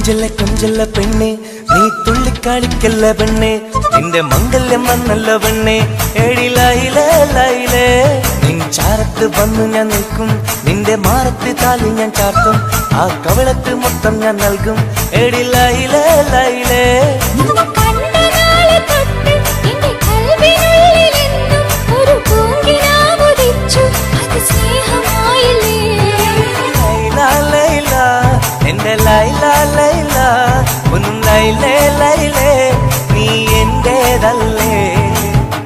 കൊഞ്ചല്ല പെണ്ണെ നീ തുള്ളിക്കളിക്കല്ല പെണ്ണെ നിന്റെ മംഗല്യം വന്നല്ല പെണ്ണെ ഏഴിലായിലേ നിൻ ചാരത്ത് വന്നു ഞാൻ നിൽക്കും നിന്റെ മാറത്ത് താലി ഞാൻ ചാർത്തും ആ കവളത്ത് മൊത്തം ഞാൻ നൽകും ഏഴിലായിലേ എന്റെ ലൈലാ ലൈലാ ഒന്നും ലൈലേ ലൈലേ നീ എന്റേതല്ലേ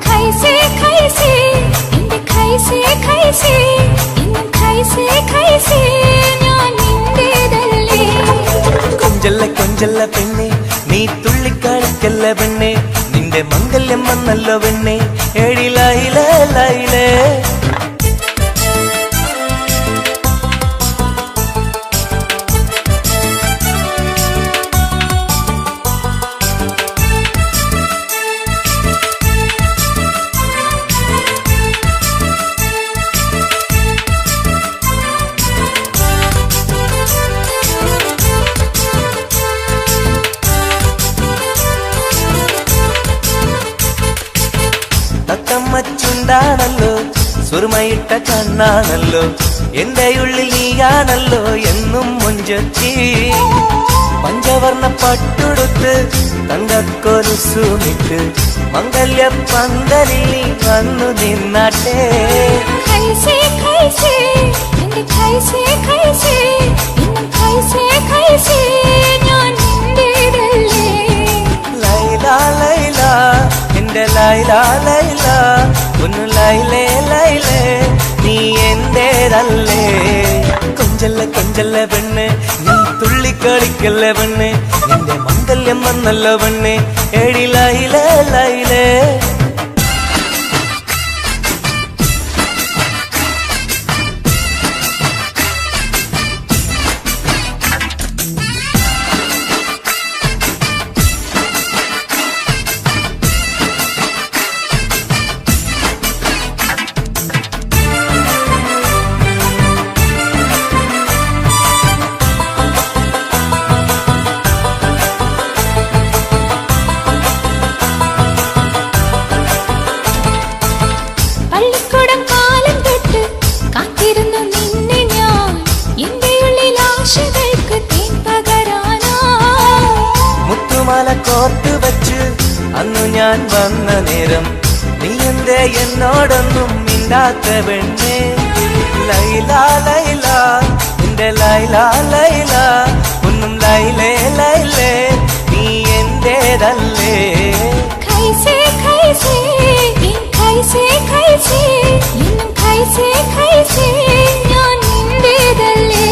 ഖൈസേ ഖൈസേ എന്റെ ഖൈസേ ഖൈസേ ഇന്നും ഖൈസേ ഖൈസേ ഞാൻ നിന്റേതല്ലേ കൊഞ്ചല്ല പെണ്ണെ നീ തുള്ളിക്കളിക്കല്ല പെണ്ണെ നിന്റെ മംഗല്യം വന്നല്ലോ പെണ്ണെ ഏഴിലായിലേ ലൈലേ തത്തമ്മച്ചുണ്ടാണല്ലോ സുറുമയിട്ട കണ്ണാണല്ലോ എന്റെ ഉള്ളിൽ നീയാണല്ലോ എന്നും മുഞ്ചത്തി പഞ്ചവർണ്ണ പട്ടുടുത്ത് തങ്കക്കൊലുസുമിട്ട് മംഗല്യ പന്തലിൽ നീ വന്നു നിന്നാട്ടെ ഖൈസേ ഖൈസേ എന്റെ ഖൈസേ ഖൈസേ ഇന്നും ഖൈസേ ഖൈസേ ഞാൻ നിന്റേതല്ലേ ലൈലാ ലൈലാ എന്റെ ലൈലാ ലൈലാ ഒന്ന് ലൈലേ ലൈലേ നീ എന്റേതല്ലേ കൊഞ്ചല്ല പെണ്ണ് നീ തുള്ളിക്കളിക്കല്ല പെണ്ണ് നിന്റെ മംഗല്യം വന്നല്ലോ പെണ്ണ് ഏഴിലായിലേ ലൈലേ കോർത്ത് വെച്ച് അന്നു ഞാൻ വന്ന നേരം നീ എന്തേ എന്നോടൊന്നും മിണ്ടാത്ത പെണ്ണേ ലൈലാ ലൈലാ എന്റെ ലൈലാ ലൈലാ ഒന്നും ലൈലേ ലൈലേ നീ എന്റേതല്ലേ ഖൈസേ ഖൈസേ ഖൈസേ ഖൈസേ ഇന്നും ഖൈസേ ഖൈസേ ഞാൻ നിന്റേതല്ലേ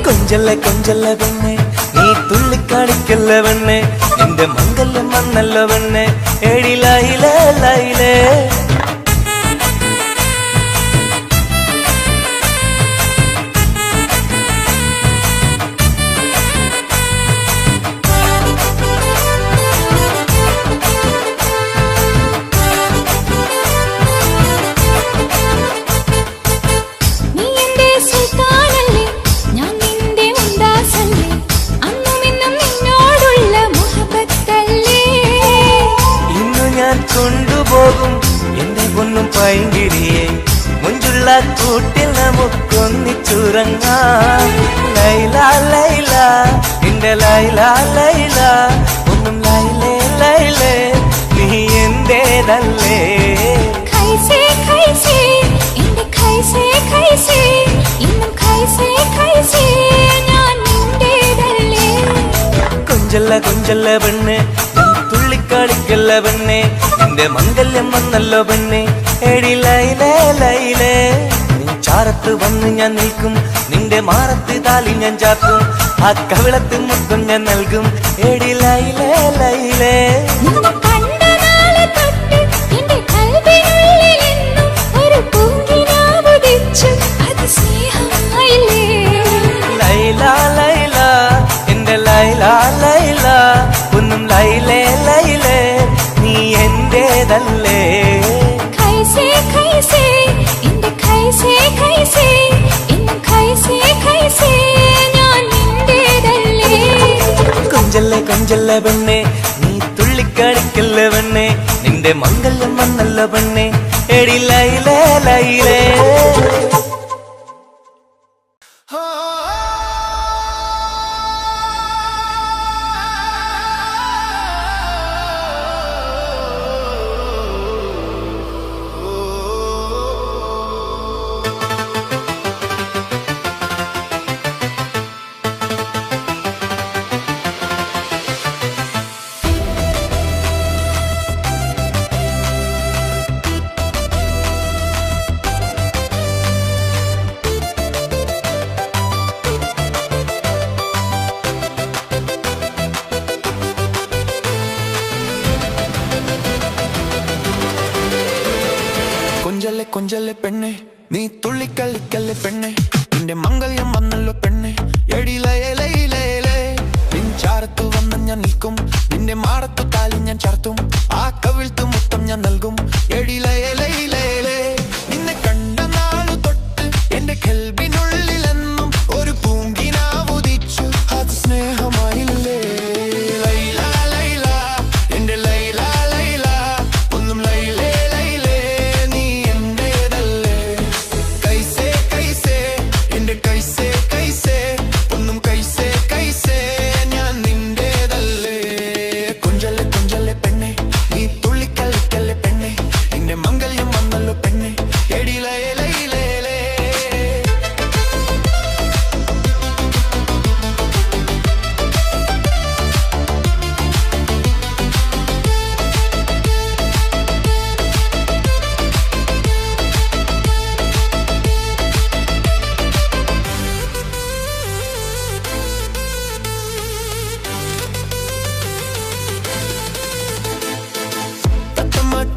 കൊഞ്ചല്ല പെണ്ണെ നീ തുള്ളിക്കളിക്കല്ല പെണ്ണെ നിന്റെ മംഗല്യം വന്നല്ലോ പെണ്ണെ ഏഴിലായിലേ ലൈലേ കൊണ്ടുപോകും എന്റെ പൊന്നും പൈങ്കിരിയെ മുഞ്ചുള്ള കൂട്ടിൽ നമുക്കൊന്നിച്ചുറങ്ങാം ലൈലാ ലൈലാ എന്റെ ലൈലാ ലൈലാ ഒന്നും ലൈലേ ലൈലേ നീ എന്റേതല്ലേ ഖൈസേ ഖൈസേ എന്റെ ഖൈസേ ഖൈസേ ഇന്നും ഖൈസേ ഖൈസേ ഞാൻ നിന്റേതല്ലേ കൊഞ്ചല്ല പെണ്ണ് തുള്ളിക്കളിക്കല്ല പെണ്ണെ നിന്റെ മംഗല്യം വന്നല്ലോ പെണ്ണെ ഏഴിലായിലേ ലൈലേ നിൻ ചാരത്ത് വന്ന് ഞാൻ നിൽക്കും നിന്റെ മാറത്ത് താലി ഞാൻ ചാർത്തും ആ കവിളത്ത് മൊത്തം ഞാൻ നൽകും ഏഴിലായിലേ ലൈലേ ലൈലാ ലൈലാ എന്റെ ലൈലാ ലൈലാ ഒന്നും ലൈലേ ലൈലേ നീ എന്റേതല്ലേ ഖൈസേ ഖൈസേ എന്റെ ഖൈസേ ഖൈസേ ഇന്നും ഖൈസേ ഖൈസേ ഞാൻ നിന്റേതല്ലേ കൊഞ്ചല്ലേ കൊഞ്ചല്ല പെണ്ണെ നീ തുള്ളിക്കളിക്കല്ല പെണ്ണെ നിന്റെ മംഗല്യം വന്നല്ല പെണ്ണെ എടി ലൈലേ ലൈലേ കൊഞ്ചല്ലേ കൊഞ്ചല്ലേ പെണ്ണെ നീ തുള്ളിക്കളിക്കല്ലേ പെണ്ണെ നിന്റെ മംഗല്യം വന്നല്ലോ പെണ്ണെ എടി ലയേ ലയേ ലയേ നിൻ ചാരത്തു വന്ന് ഞാൻ നിൽക്കും നിന്റെ മാറത്തു താലി ഞാൻ ചാർത്തും ആ കവിൾത്തു മുത്തം ഞാൻ നൽകും എടി ലയേ ലയേ ലയേ നിന്നെ കണ്ട നാളു തൊട്ട് എന്റെ കൽബിനുള്ളിലെന്നും ഒരു പൂങ്കിനാവുദിച്ചു അത് സ്നേഹമായില്ലേ ലൈല ലൈല എന്റെ ലൈല ലൈല ഒന്നും ലൈലേ ലൈലേ നീ എന്റേതല്ലേ കൈസേ കൈസേ എന്റെ കൈസേ കൈസേ ഒന്നും കൈസേ കൈസേ ഞാൻ നിന്റേതല്ലേ കൊഞ്ചല്ലേ കൊഞ്ചല്ലേ പെണ്ണെ നീ തുള്ളിക്കളിക്കല്ലേ പെണ്ണെ നിന്റെ മംഗല്യം വന്നല്ലോ പെണ്ണെ എടി ലയേ ലയേ ലയേ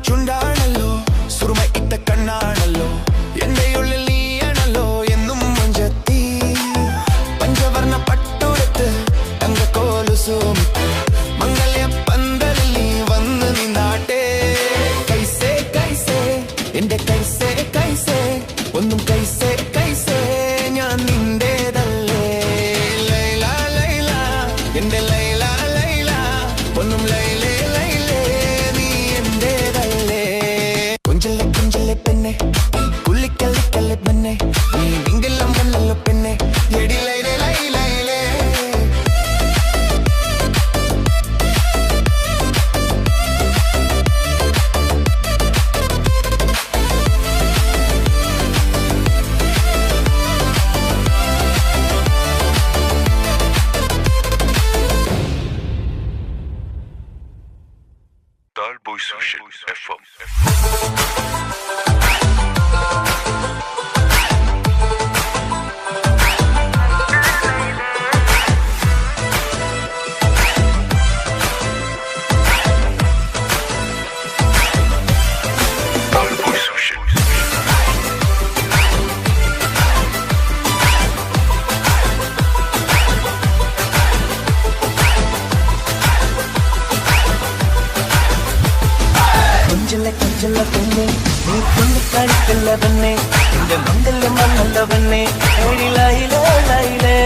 ചുണ്ടാണല്ലോ സുറുമ ഇട്ട കണ്ണാണല്ലോ എന്റെ ഉള്ളിൽ നീയാണല്ലോ എന്നും മുഞ്ചത്തി പഞ്ചവർണ്ണ പട്ടുടുത്ത് തങ്കക്കോലുസും മംഗല്യ പന്തലിൽ നീ വന്ന് നിന്നാട്ടെ കൈസേ കൈസേ എന്റെ കൈസേ കൈസേ ഒന്നും കൈസേ കൈസേ ഞാൻ നിന്റേതല്ലേ ലൈല ലൈല എന്റെ ലൈല ലൈല ഒന്നും ലൈലേ ലൈലേ നീ എന്റേതല്ലേ കൊഞ്ചല്ലേ കൊഞ്ചല്ലേ പെണ്ണെ കുള്ളിക്കല്ലിക്കല്ലേ പെണ്ണെ നീ നിങ്കെല്ലാം വന്നല്ലോ പെണ്ണെ എടി ലൈലേ ലൈലേ Talboy Social FM. Talboy Social. കൊഞ്ചല്ലേ കൊഞ്ചല്ല പെണ്ണെ നീ തുള്ളിക്കളിക്കല്ല പെണ്ണെ നിന്റെ മംഗല്യം വന്നല്ല പെണ്ണെ എടി ലൈലേ ലൈലേ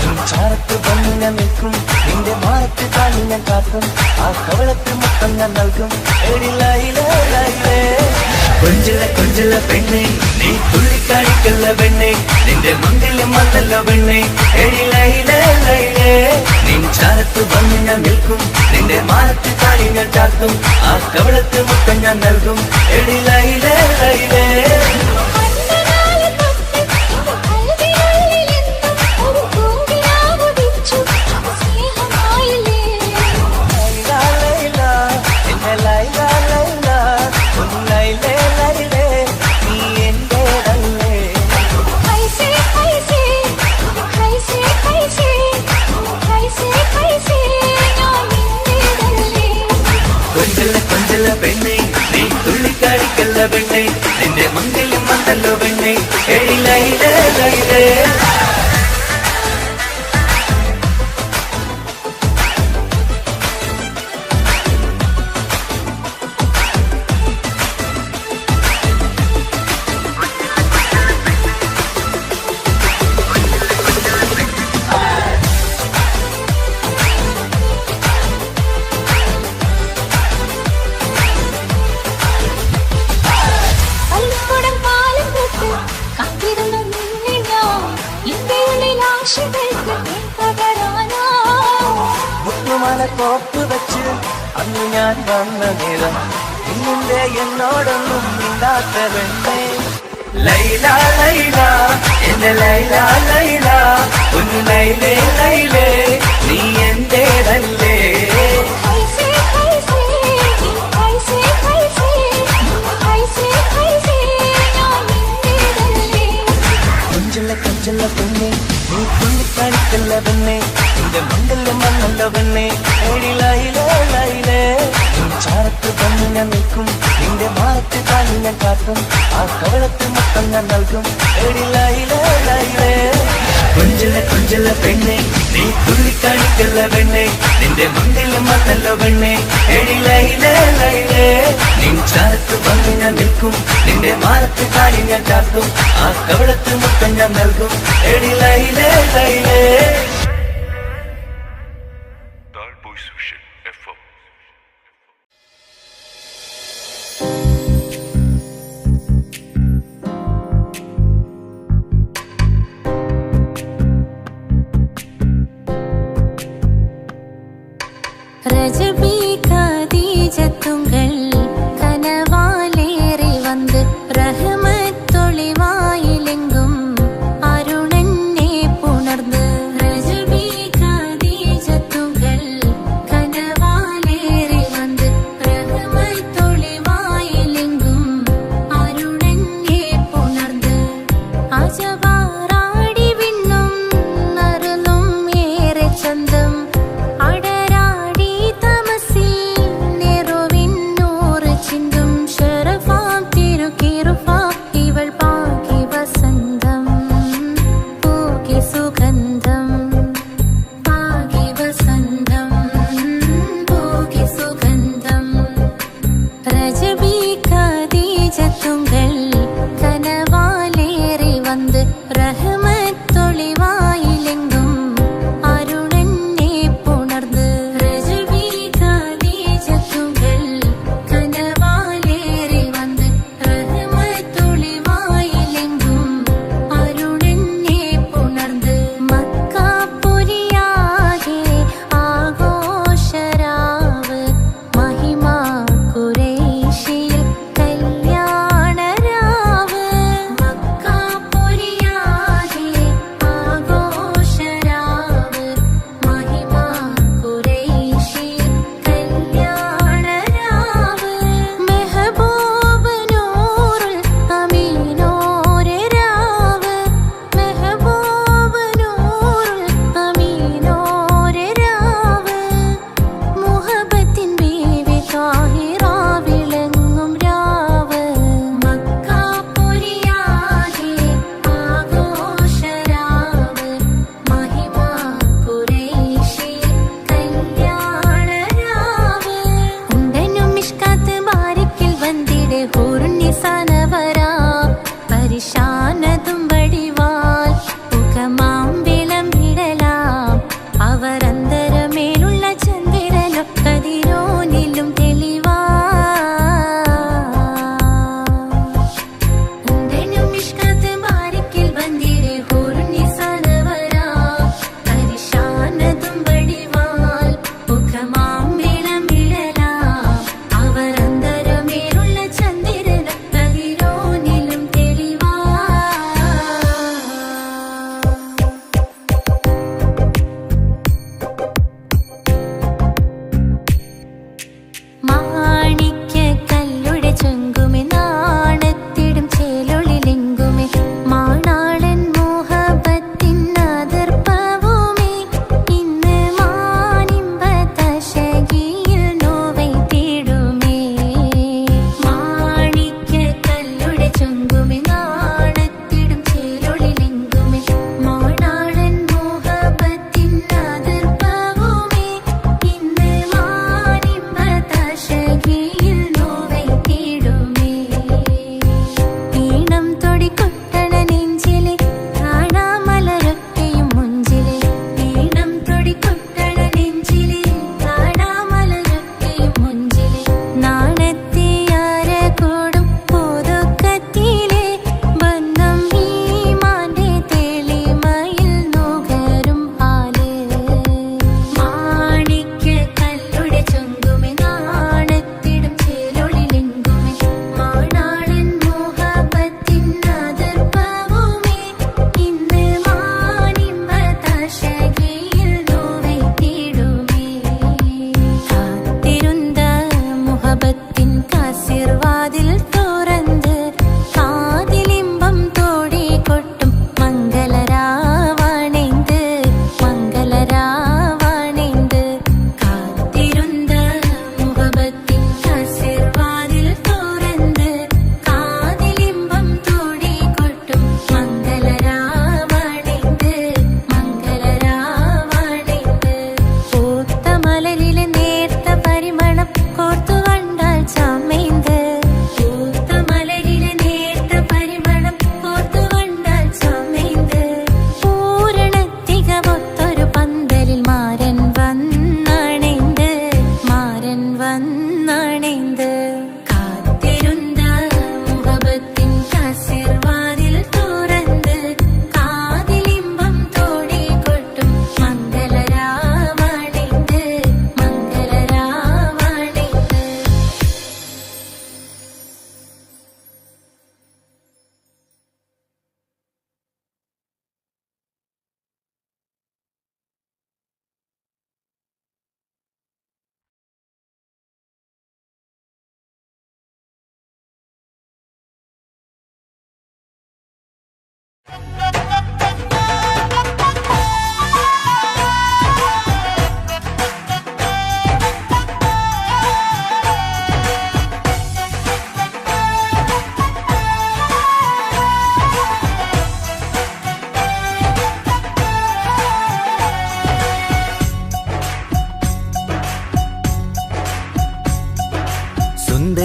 നിൻ ചാരത്ത് വന്ന് ഞാൻ നിൽക്കും നിന്റെ മാറത്ത് താലി ഞാൻ കാത്തും ആ കവളത്ത് മുത്തം ഞാൻ നൽകും എടി ലൈലേ ലൈലേ കൊഞ്ചല്ല കൊഞ്ചല്ല പെണ്ണെ നീ തുള്ളിക്കളിക്കല്ല പെണ്ണെ നിന്റെ മംഗല്യം വന്നല്ല പെണ്ണെ എടി ലൈലേ ലൈലേ നിൻ ചാരത്ത് വന്ന് ഞാൻ നിൽക്കും നിന്റെ മാറത്ത് താലി ഞാൻ ചാർത്തും ആ കവളത്ത് മുത്തം ഞാൻ നൽകും എടി ലൈലേ ലൈലേ പെണ്ണെ നീ തുള്ളിക്കളിക്കല്ല പെണ്ണെ നിന്റെ മംഗല്യം വന്നല്ലോ പെണ്ണെ എടി ലൈലേ ലൈലേ മുത്തുമല കോപ്പ് വെച്ച് അന്ന് ഞാൻ വന്ന നേരം ഇന്നിന്റെ എന്നോടൊന്നും മിണ്ടാത്ത പെണ്ണേ ലൈല ലൈല എന്റെ ലൈല ലൈല ഒന്ന് ലൈലേ ലൈലേ നീ എന്റേതല്ലേ कैसे कैसे कैसे कैसे कैसे कैसे ഞാൻ നിന്റേതല്ലേ കൊഞ്ചുള്ള കൊഞ്ചുള്ള പെണ്ണെ നീ തുള്ളിക്കളിക്കല്ല പെണ്ണെ നിന്റെ മംഗല്യം വന്നല്ല പെണ്ണെ ഏടി ലൈലേ ലൈലേ നിൻ ചാരത്ത് വന്ന് ഞാൻ നിൽക്കും നിന്റെ മാറത്ത് കാലി ഞാൻ കാട്ടും ആ കവളത്ത് മൊത്തം ഞാൻ നൽകും ഏടി ലൈലേ ലൈലേ കൊഞ്ചുള്ള പെണ്ണെ നീ തുള്ളിക്കളിക്കല്ല പെണ്ണെ നിന്റെ മംഗല്യം വന്നല്ലോ പെണ്ണെ ഏടി ലൈലേ ലൈലേ നിൻ ചാരത്ത് വന്ന് ഞാൻ നിൽക്കും നിന്റെ മാറത്ത് കാലി ഞാൻ കാട്ടും ആ കവളത്ത് മൊത്തം ഞാൻ നൽകും ഏടി ലൈലേ ലൈലേ Talboy Social FM. ரஜபி கதீஜத்துங்கள் கனவாலேறி வந்து ரஹமத்தொளிவாயிலெங்கும் அருணன்னே புணர்ந்து ரஜபி கதீஜத்துங்கள் கனவாலேறி வந்து ரஹமத்தொளிவாயிலெங்கும் அருணன்னே புணர்ந்து അജവാറാടി വിണ്ണും നറുന്നും ഏറെ ചന്തം അടരാടി തമസിൽ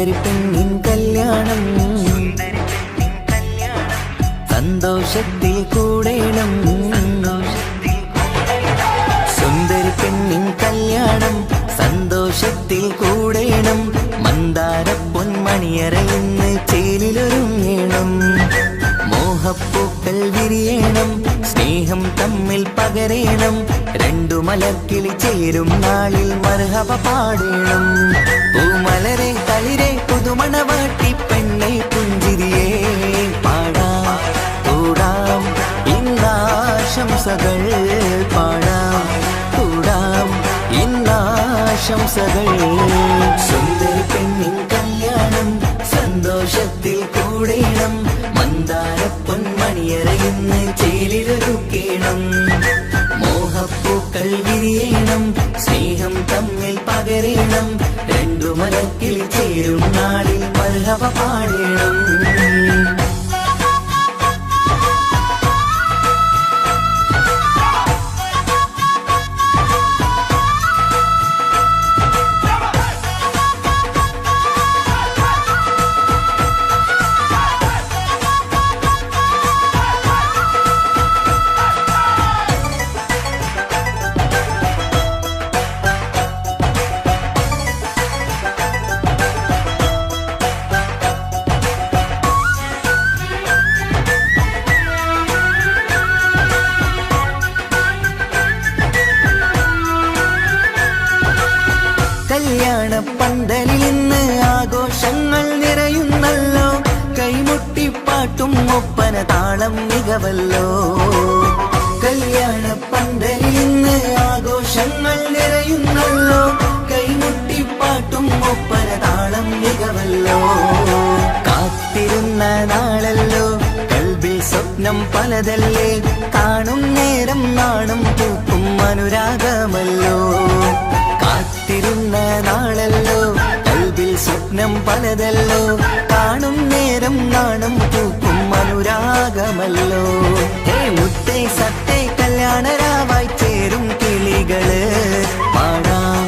സുന്ദരി പെണ്ണിൻ കല്യാണം സന്തോഷത്തിൽ കൂടേണം സുന്ദരി പെണ്ണിൻ കല്യാണം സന്തോഷത്തിൽ കൂടേണം മന്ദാര പൊന്മണിയറയിന്ന് ചേലിലൊരുങ്ങേണം മോഹപ്പൂക്കൾ വിരിയണം സ്നേഹം തമ്മിൽ പകരേണം രണ്ടു മലർക്കിളി ചേരും നാളിൽ മർഹബ പാടേണം പൂമലരെ തളിരെ പുതുമണവാട്ടി പെണ്ണെ പുഞ്ചിരിയേ പാടാം കൂടാം ഇന്നാശംസകൾ പാടാം കൂടാം ഇന്നാശംസകൾ സുന്ദരി പെണ്ണിൻ കല്യാണം സന്തോഷത്തിൽ കൂടേണം മന്ദാര പൊന്മണിയറയിന്ന് ചേലിലൊരുക്കേണം മോഹപ്പൂക്കൾ വിരിയണം സ്നേഹം തമ്മിൽ പകരേണം രണ്ടു മലക്കിൽ ചേരും നാളിൽ മർഹബ പാടേണം കല്യാണ പന്തലിൽ ഇന്ന് ആഘോഷങ്ങൾ നിറയുന്നല്ലോ കൈമുട്ടിപ്പാട്ടും ഒപ്പന താളം മികവല്ലോ കല്യാണ പന്തലിൽ ഇന്ന് ആഘോഷങ്ങൾ നിറയുന്നല്ലോ കൈമുട്ടിപ്പാട്ടും ഒപ്പന താളം മികവല്ലോ കാത്തിരുന്ന നാളല്ലോ കൽബിൽ സ്വപ്നം പലതല്ലേ കാണും നേരം നാണം പൂക്കും അനുരാഗമല്ലോ കാത്തിരുന്ന നാളല്ലോ കൽബിൽ സ്വപ്നം പലതല്ലോ കാണും നേരം നാണം പൂക്കും അനുരാഗമല്ലോ ഹേ മുത്തേ സത്തേ കല്യാണരാവായി ചേരും കിളികള് പാടാം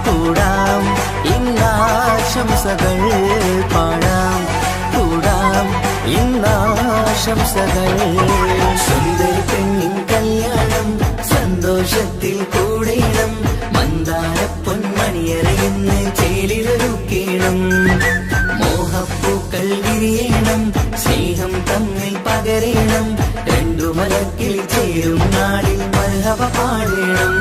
കൂടാം ഇന്നാശംസകൾ പാടാം കൂടാം ഇന്നാശംസകൾ സുന്ദരി പെണ്ണിൻ കല്യാണം സന്തോഷത്തിൽ കൂടേണം മന്ദാര പൊന്മണിയറയിന്ന് ചേലിലൊരുക്കേണം മോഹപ്പൂക്കൾ വിരിയണം സ്നേഹം തമ്മിൽ പകരേണം രണ്ടു മലക്കിൽ ചേരും നാളിൽ മർഹബ പാടേണം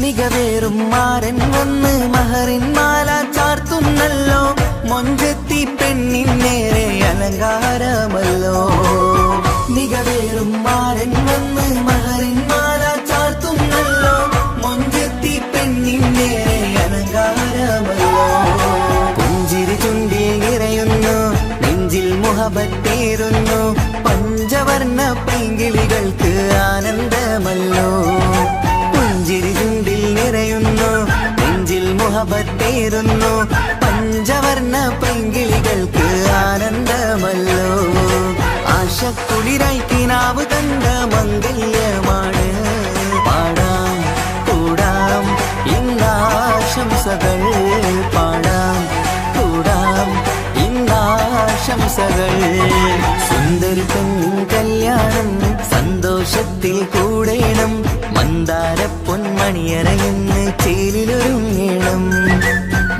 മികവേറും മാരൻ വന്ന് മഹറിൻ മാല ചാർത്തുന്നല്ലോ മൊഞ്ചെത്തി പെണ്ണിൻ നേരെ അലങ്കാരമല്ലോ മികവേറും മാരൻ വന്ന് മഹറിൻ മാല ചാർത്തുന്നല്ലോ മൊഞ്ചെത്തി പെണ്ണിൻ നേരെ അലങ്കാരമല്ലോ പുഞ്ചിരി ചുണ്ടിൽ നിറയുന്നു നെഞ്ചിൽ മുഹബത്തേറുന്നു പഞ്ചവർണ്ണ പൈങ്കിളികൾക്ക് ആനന്ദമല്ലോ പുഞ്ചിരി ചുണ്ടിൽ നിറയുന്നു നെഞ്ചിൽ മുഹബത്തേറുന്നു പഞ്ചവർണ്ണ പൈങ്കിളികൾക്ക് ആനന്ദമല്ലോ ആശക്കുളിരായി കിനാവ് തന്ന മംഗല്യമാണ് പാടാം കൂടാം ഇന്നാശംസകൾ പാടാം കൂടാം ഇന്നാശംസകൾ സുന്ദരി പെണ്ണിൻ കല്യാണം സന്തോഷത്തിൽ കൂടേണം മന്ദാര പൊന്മണിയറയിന്ന് ചേലിലൊരുങ്ങേണം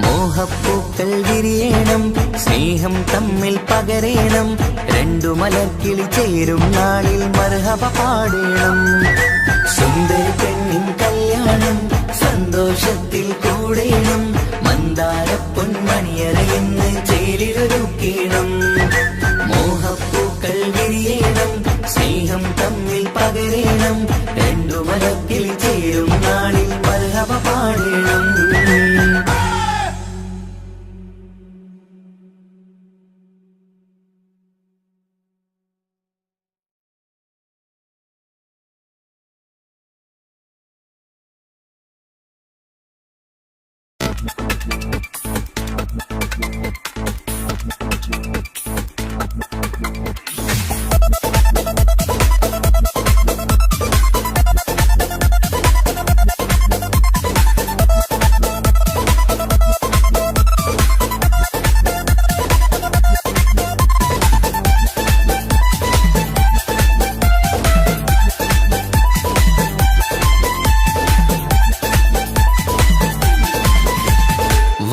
മോഹപ്പൂക്കൾ വിരിയണം സ്നേഹം തമ്മിൽ പകരേണം രണ്ടു മലർക്കിളി ചേരും നാളിൽ മർഹബ പാടേണം സുന്ദരി പെണ്ണിൻ കല്യാണം സന്തോഷത്തിൽ കൂടേണം മന്ദാര പൊന്മണിയറയിന്ന് ചേലിലൊരുക്കേണം മോഹപ്പൂക്കൾ വിരിയണം സ്നേഹം തമ്മിൽ പകരേണം രണ്ടു മലക്കിൽ ചേരും നാളിൽ മർഹബ പാടേണം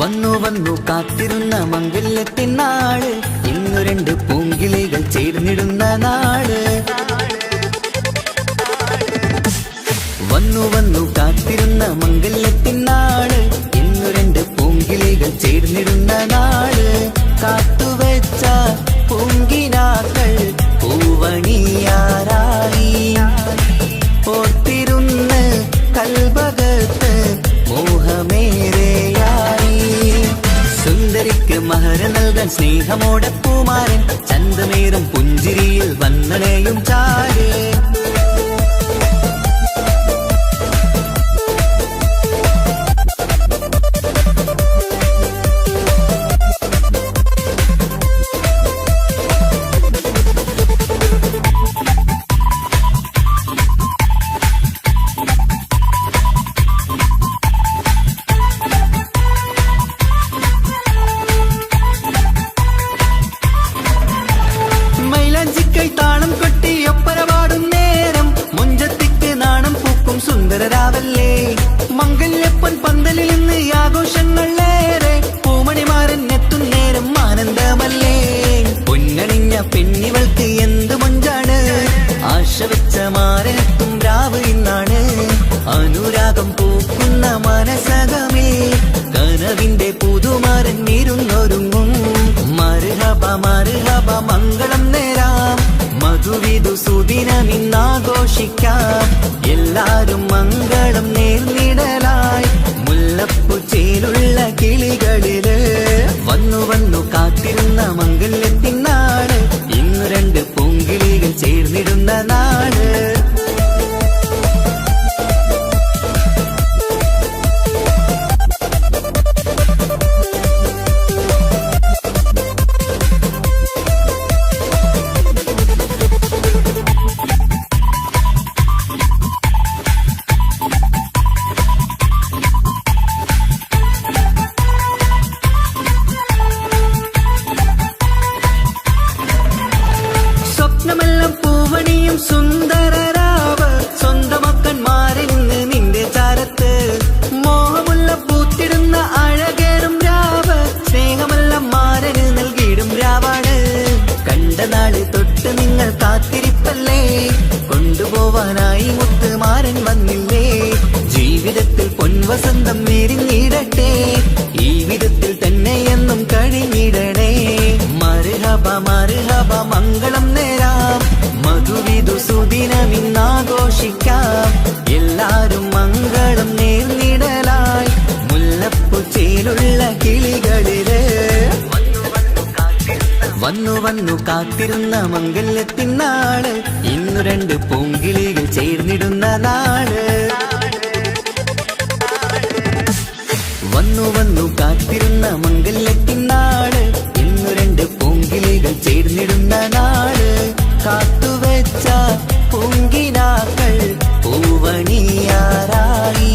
വന്നു വന്നു കാത്തിരുന്ന മംഗല്യത്തിനാള്, ഇന്നു രണ്ട് പൂങ്കിളികൾ ചേർന്നിടുന്ന നാട്. വന്നു വന്നു കാത്തിരുന്ന മംഗല്യത്തിനാള്, ഇന്നു രണ്ട് പൂങ്കിളികൾ ചേർന്നിടുന്ന നാട്. കാത്തുവെച്ച പൂങ്കിനാക്കൾ പൂവണിയാറായി, ഓർത്തിരുന്ന് കൽബകത്ത് മോഹമേറെയായി. സുന്ദരിക്ക് മഹർ നൽകാൻ സ്നേഹമോടെ പൂമാരൻ, ചന്തമേറും പുഞ്ചിരിയിൽ വന്നണയും ചാര്. താളം കൊട്ടി ഒപ്പരപാടും നേരം, മുഞ്ചത്തിക്ക് നാണം പൂക്കും സുന്ദരരാവല്ലേ. മംഗല്യപ്പൻ പന്തലിൽ നിന്ന് ആഘോഷങ്ങളേറെ, പൂമണിമാരൻ എത്തും നേരം ആനന്ദമല്ലേ. പൊന്നണിഞ്ഞ പെണ്ണിവൾക്ക് എന്ത് മൊഞ്ചാണ്, ആശ വെച്ച മാരനെത്തും രാവ് ഇന്നാണ്. അനുരാഗം പൂക്കുന്ന മനസകമേ, കനവിന്റെ പുതുമാരൻ ഇരുന്നൊരുങ്ങും. മർഹബ മർഹബ മംഗളം നേരാം, മധുവിധു സുദിനമിന്നാഘോഷിക്കാം. എല്ലാരും മംഗളം നേർന്നിടലായി, മുല്ലപ്പു ചേലുള്ള കിളികളില്. വന്നു വന്നു കാത്തിരുന്ന മംഗല്യത്തിനാട്, ഇന്നു രണ്ട് പൂങ്കിളികൾ ചേർന്നിടുന്ന നാട്. സ്വപ്നമെല്ലാം പൂവണിയും സുന്ദരരാവ്, സ്വന്തമക്കന്മാരിൽ നിന്ന് നിന്റെ ചാരത്ത്. മോഹമുള്ള പൂത്തിടുന്ന അഴകേറും രാവ്, സ്നേഹമെല്ലാം മാരന് നൽകിയിടും രാവാണ്. കണ്ട നാള് തൊട്ട് നിങ്ങൾ കാത്തിരിപ്പല്ലേ, കൊണ്ടുപോവാനായി മുത്തുമാരൻ വന്നില്ലേ. ജീവിതത്തിൽ പൊൻവസന്തം നേരിഞ്ഞിടട്ടെ, ഈ വിധത്തിൽ തന്നെ എന്നും കഴിഞ്ഞിടണേ. മർഹബ മർഹബ മംഗളം നേരാം, മധുവിധു സുദിനമിന്നാഘോഷിക്കാം. എല്ലാരും മംഗളം നേർന്നിടലായി, മുല്ലപ്പു ചേലുള്ള കിളികളില്. വന്നു വന്നു കാത്തിരുന്ന മംഗല്യത്തിനാള്, ഇന്നു രണ്ട് പൂങ്കിളികൾ ചേർന്നിടുന്ന നാട്. വന്നു വന്നു കാത്തിരുന്ന മംഗല്യത്തിനാള്, ഇന്നു രണ്ട് പൂങ്കിളികൾ ചേർന്നിടുന്ന നാട്. കാത്തുവെച്ച പൂങ്കിനാക്കൾ പൂവണിയാറായി,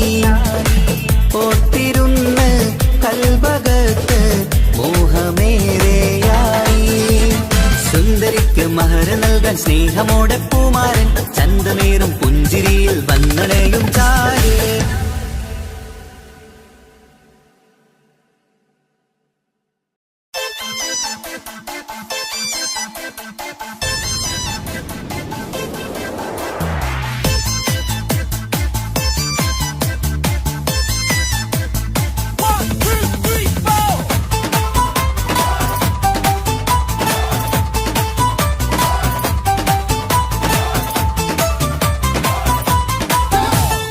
ഓർത്തിരുന്ന് കൽബകത്ത് മോഹമേറെയായി. സുന്ദരിക്ക് മഹർ നൽകാൻ സ്നേഹമോടെ പൂമാരൻ, ചന്തമേറും പുഞ്ചിരിയിൽ വന്നണയും ചാര്.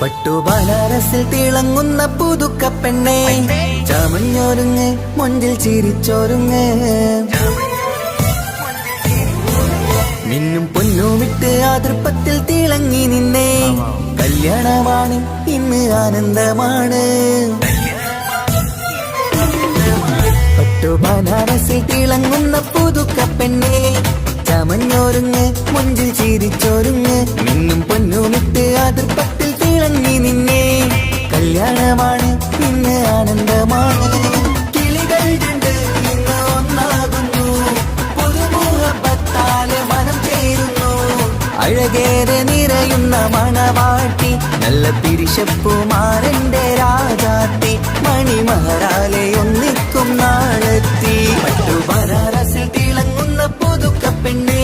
പട്ടുബനാരസിൽ തിളങ്ങുന്ന പുതുക്കപ്പെണ്ണേ, ചമഞ്ഞൊരുങ്ങ് മുഞ്ചിൽ ചിരിച്ചൊരുങ്ങ്. മിന്നും പൊന്നുമിട്ട് ആതൃപ്പത്തിൽ തിളങ്ങി നിന്നേ, കല്യാണമാണ് ഇന്ന് ആനന്ദമാണ്. പട്ടു ബനാറസിൽ തിളങ്ങുന്ന പുതുക്ക പെണ്ണേ ചമഞ്ഞോരുങ്ങ് മുഞ്ചിൽ ചിരിച്ചോരുങ്ങ് മിന്നും പൊന്നുമിട്ട് അതിർപ്പത്തിൽ തിളങ്ങി നിന്നെ കല്യാണമാണ് ഇന്ന് ആനന്ദമാണ് കിളികൾ രണ്ട് ഇന്ന് ഒന്നാകുന്നു പുതുമുഹബത്താലെ മനം ചേരുന്നു അഴകേറെ നിറയുന്ന മണവാട്ടി നല്ല തിരിശപ്പുമാരന്റെ രാജാത്തി മണിമഹറാലെ ഒന്നിക്കും നാളെത്തി പട്ടു ബനാറസിൽ തിളങ്ങുന്ന പുതുക്ക പെണ്ണേ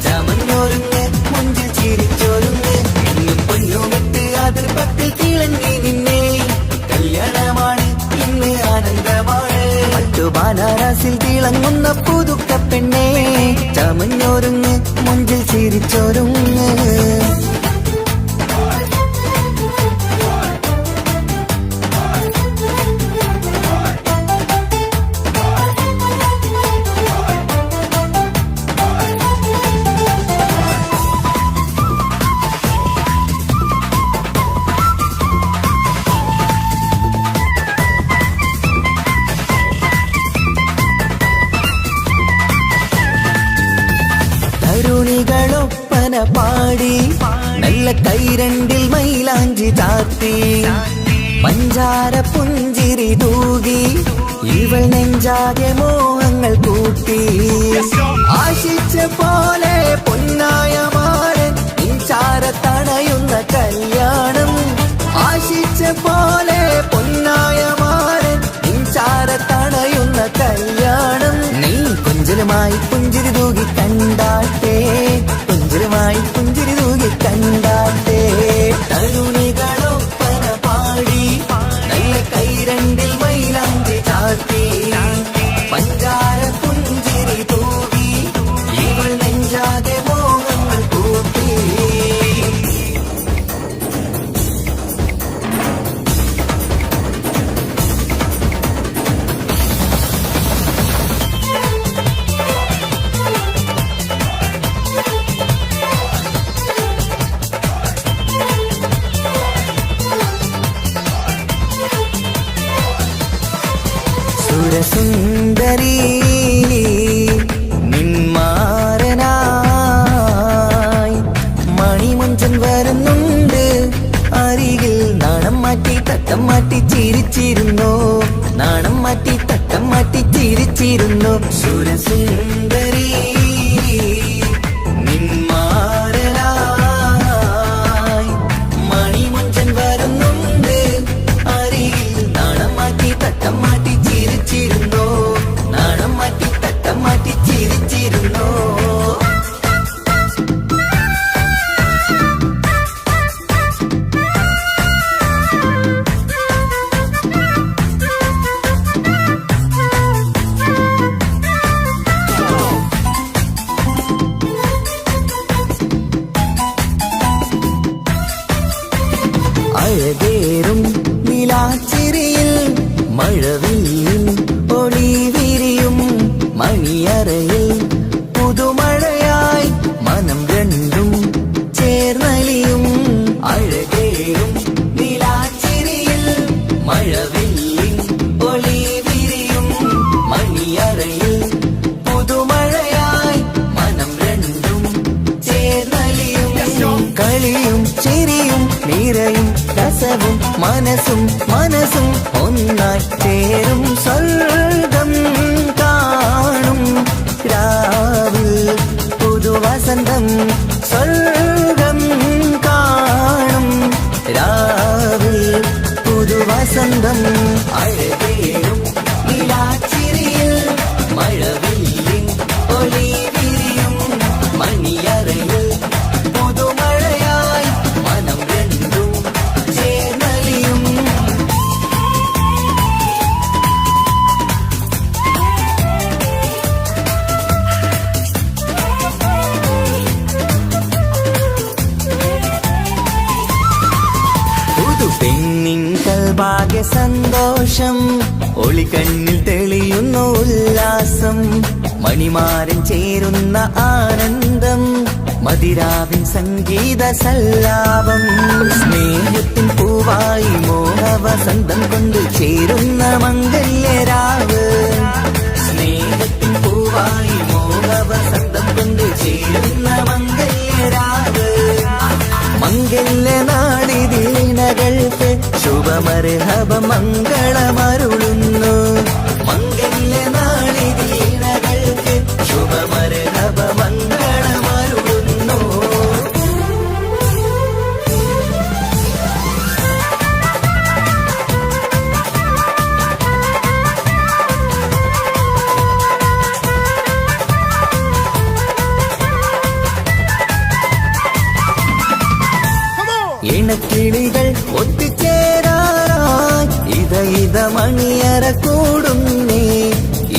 ചമഞ്ഞോരുങ്ങ് മുഞ്ചിൽ ചിരിച്ചോരുങ്ങ് ഇന്നും പൊന്നുമിട്ട് അതിർപ്പത്തിൽ തിളങ്ങി നിന്നെ കല്യാണമാണ് ഇന്ന് ആനന്ദമാണ് പട്ടു ബനാറസിൽ തിളങ്ങുന്ന പുതുക്ക പെണ്ണേ ചമഞ്ഞോരുങ്ങ് മുഞ്ചിൽ ചിരിച്ചോരുങ്ങ് തരുണികളൊപ്പന പാടി നല്ല കൈരണ്ടിൽ മൈലാഞ്ചി ചാർത്തി പഞ്ചാര പുഞ്ചിരി തൂകി ഇവൾ നെഞ്ചാകെ മോഹങ്ങൾ കൂട്ടി ആശിച്ച പോലെ പൊന്നായ മാരൻ ഇൻചാരത്തണയുന്ന കല്യാണം ആശിച്ച പോലെ പൊന്നായ മാരൻ ഇൻചാരത്തണയുന്ന കല്യാണം നീ കുഞ്ചലുമായി പുഞ്ചിരി തൂകി കണ്ടാട്ടെ കുഞ്ചലുമായി പുഞ്ചിരി തൂകി കണ്ടാട്ടെ തരുണികളൊപ്പന പാടി നല്ല കൈരണ്ടിൽ മൈലാഞ്ചി ചാർത്തി പഞ്ചാര പുഞ്ചിരി തൂകി ഇവൾ നെഞ്ചാതെ മോഹങ്ങൾ കൂട്ടി സുരസുന്ദരി നിന്മാരനായി മണിമുഞ്ചൻ വരുന്നുണ്ട് അരികിൽ നാണം മാറ്റി തട്ടം മാറ്റി ചിരിച്ചിരുന്നു നാണം മാറ്റി തട്ടം മാറ്റി ചിരിച്ചിരുന്നു സുരസുന്ദരി നിന്മാരനായി മണിമുഞ്ചൻ വരുന്നുണ്ട് അരികിൽ നാണം മാറ്റി തട്ടം മാറ്റി ചിരിച്ചിരുന്നു നാണം മാറ്റി തട്ടം മാറ്റി ചിരിച്ചിരുന്നു അഴകേറും നിലാച്ചിരിയിൽ മഴവില്ലിൻ ഒളി വിരിയും മണിയറയിൽ പുതുമഴയായി മനം രണ്ടും ചേർന്നലിയും അഴകേറും നിലാച്ചിരിയിൽ മഴവില്ലിൻ ഒളി വിരിയും മണിയറയിൽ പുതുമഴയായി മനം രണ്ടും ചേർന്നലിയും കളിയും ചിരിയും നിറയും രസവും മനസ്സും മനസ്സും ഒന്നായി ചേരും സ്വർഗം കാണും രാവിൽ പുതുവസന്തം സ്വർഗം കാണും രാവിൽ പുതുവസന്തം അഴകേറും നിലാച്ചിരിയിൽ മഴവില്ലിൻ ഒളി വിരിയും മണിയറയിൽ പുതുമഴയായി മനം രണ്ടും ചേർന്നലിയും പുതുപെണ്ണിൻ കൽഭാഗ്യ സന്തോഷം ഒളികണ്ണിൽ തെളിയുന്നു ഉല്ലാസം മണിമാരൻ ചേരുന്ന ആനന്ദം മതിരാവിൻ സംഗീത സല്ലാപം സ്നേഹത്തിൻ പൂവായി മോഹവസന്തം കൊണ്ട് ചേരുന്ന മംഗല്യരാവ് പൂവായി മോഹവസന്തം കൊണ്ട് ചേരുന്ന മംഗല്യരാവ് മംഗല്യ നാടിതീണകൾക്ക് ശുഭമർഹബ മംഗളമരുളുന്നു മംഗല്യ നാടിതീണകൾക്ക് ശുഭമർഹബ മംഗളമരുളുന്നു ഇണക്കിളികൾ ഒത്തുചേരാറായി ഇത മണിയറ കൂടുന്നേ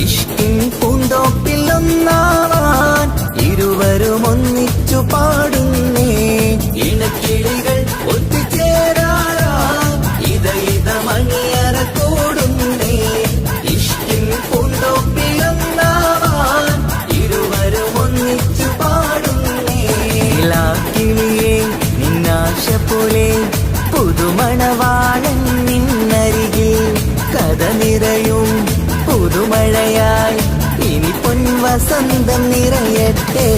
ഇഷ്കിൻ പൂന്തോപ്പിൽ ഒന്നാവാൻ ഇരുവരും ഒന്നിച്ചു പാടുന്നേ ഇണക്കിളികൾ ഒത്തുചേരാറായി ഇത മണിയറ കൂടുന്നേ ഇഷ്കിൻ പൂന്തോപ്പിൽ ഒന്നാവാൻ ഇരുവരും ഒന്നിച്ചു പാടുന്നേ കിളിയേ നിന്നാശ പോലെ പുതുമണവാളൻ നിന്നരികിൽ കഥ നിറയും പുതുമഴയായി ഇനി പൊൻവസന്തം നിറയട്ടെ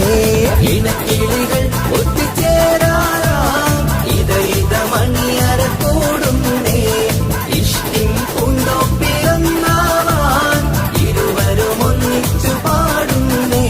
ഇണക്കിളികൾ ഒത്തുചേരാറായി ഇത മണിയറ കൂടുന്നേ ഇഷ്ടിൻ പൂന്തോപ്പിലൊന്നാവാൻ ഇരുവരും ഒന്നിച്ചു പാടുന്നേ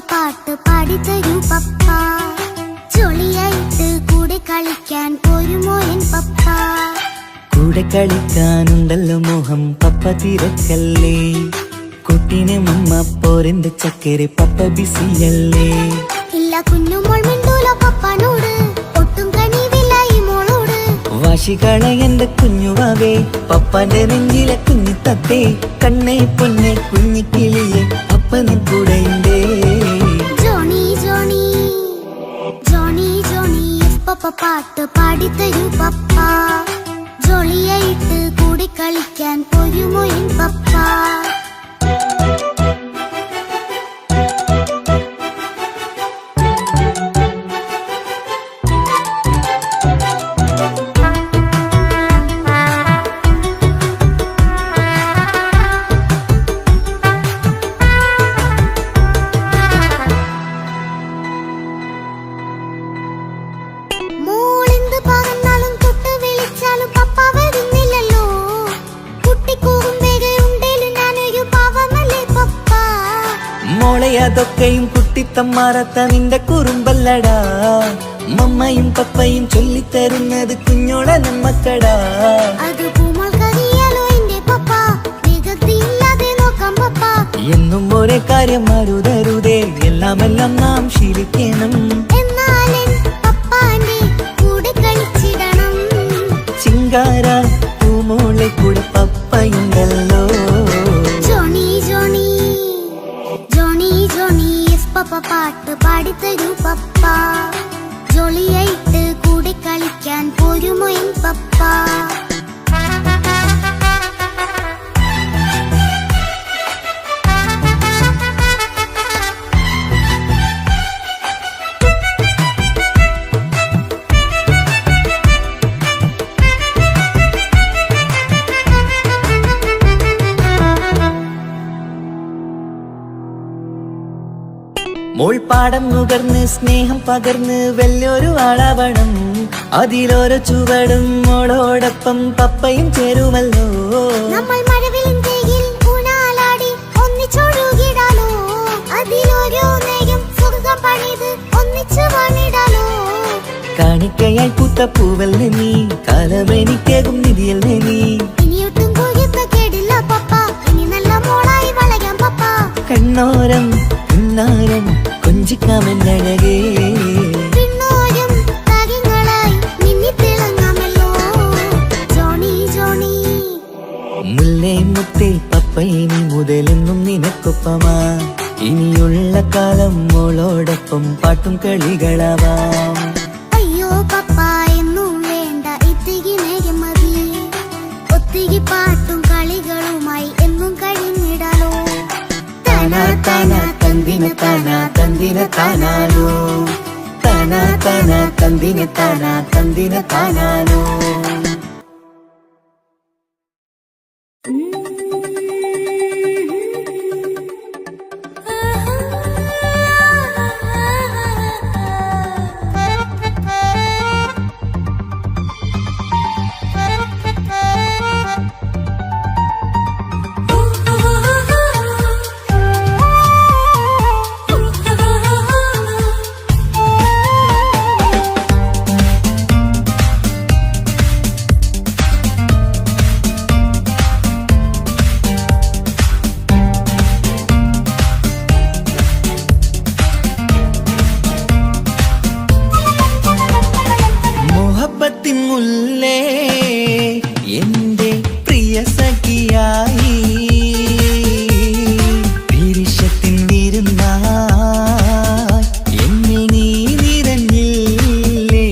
പാട്ട് പാടിത്തരൂ പപ്പ ജോളിയായിട്ട് കൂടെ കളിക്കാൻ പോരുമോ എൻ പപ്പ കൂടെ കളിക്കാനുണ്ടല്ലോ മോഹം പപ്പ തിരക്കല്ലേ കുട്ടീനെ മമ്മ പോരെന്റെ ചക്കര പപ്പ ബിസിയല്ലേ ഇല്ല കുഞ്ഞുമോൾ മിണ്ടൂല പപ്പനോട് ഒട്ടും കണിവില്ല ഈ മോളോട് വാശികള എന്റെ കുഞ്ഞുവാവേ പപ്പന്റെ നെഞ്ചിലെ കുഞ്ഞിത്തത്തേ കണ്ണേ പൊന്നെ കുഞ്ഞിക്കിളിയെ അപ്പനും കൂടെയുണ്ടേ ജോണി ജോണി ജോണി ജോണി പപ്പ പാട്ട് പാടിത്തരൂ പപ്പ ജോളിയായിട്ട് കൂടെ കളിക്കാൻ പോരുമോ എൻ പപ്പ അതൊക്കെയും കുട്ടിത്തമ്മാറത്ത നിന്റെ കുറുമ്പല്ലടാ മമ്മയും പപ്പയും ചൊല്ലിത്തരുന്നത് കുഞ്ഞോളെ നമ്മക്കടാ എന്നും ഒരേ കാര്യം മരുതരുതേ എല്ലാമെല്ലാം നാം ശീലിക്കണം ചിങ്കാര പൂമോളെ കൂടെ പപ്പയുണ്ടല്ലോ പപ്പ പാട്ട് പാടിത്തരൂ പപ്പ ജോളിയായിട്ട് കൂടെ കളിക്കാൻ പോരുമോ എൻ പപ്പ മോൾ പാടം നുകർന്ന് സ്നേഹം പകർന്ന് വലിയൊരു ആളാവണം അതിലോരോ ചുവടും മോളോടൊപ്പം പപ്പയും ചേരുമല്ലോ നമ്മൾ മഴവിലും തേയിൽ ഊനാലാടി ഒന്നിച്ചൊഴുകിടാലോ അതിലോരോ നേരം സുഖം പണിത് ഒന്നിച്ചു വാണിടാലോ കാണിക്കയായി പൂത്ത പൂവല്ലേ നീ, കാലമെനിക്കേകും നിധിയല്ലേ നീ. ഇനിയൊട്ടും കൂകിപ്പ കേടില്ല പപ്പ, ഇനി നല്ല മോളായി വളരാം പപ്പ. കണ്ണോരം പിന്നാരം കൊഞ്ചിക്കാമെന്നഴകേ, പിന്നോരും താരങ്ങളായി മിന്നിത്തിളങ്ങാമല്ലോ ജോണി ജോണി. മുല്ലേ മുത്തേ പപ്പയിനി മുതലെന്നും നിനക്കൊപ്പമാ, ഇനിയുള്ള കാലം മോളോടൊപ്പം പാട്ടും കളികളാവാം. അയ്യോ പപ്പ എന്നും വേണ്ട ഇത്തിരി നേരം മതി, ഒത്തിരി പാട്ടും കളികളുമായി എന്നും കഴിഞ്ഞിടാലോ. താനാ താനാ തന്തിന താനാ തന്തിന താനാലോ, താനാ താനാ തന്തിന താനാ തന്തിന താനാലോ. മുഹബത്തിൻ മുല്ലേ എന്റെ പ്രിയ സഖിയായി, പിരിശത്തിൻ വിരുന്നായി എന്നിൽ നീ നിറഞ്ഞില്ലേ.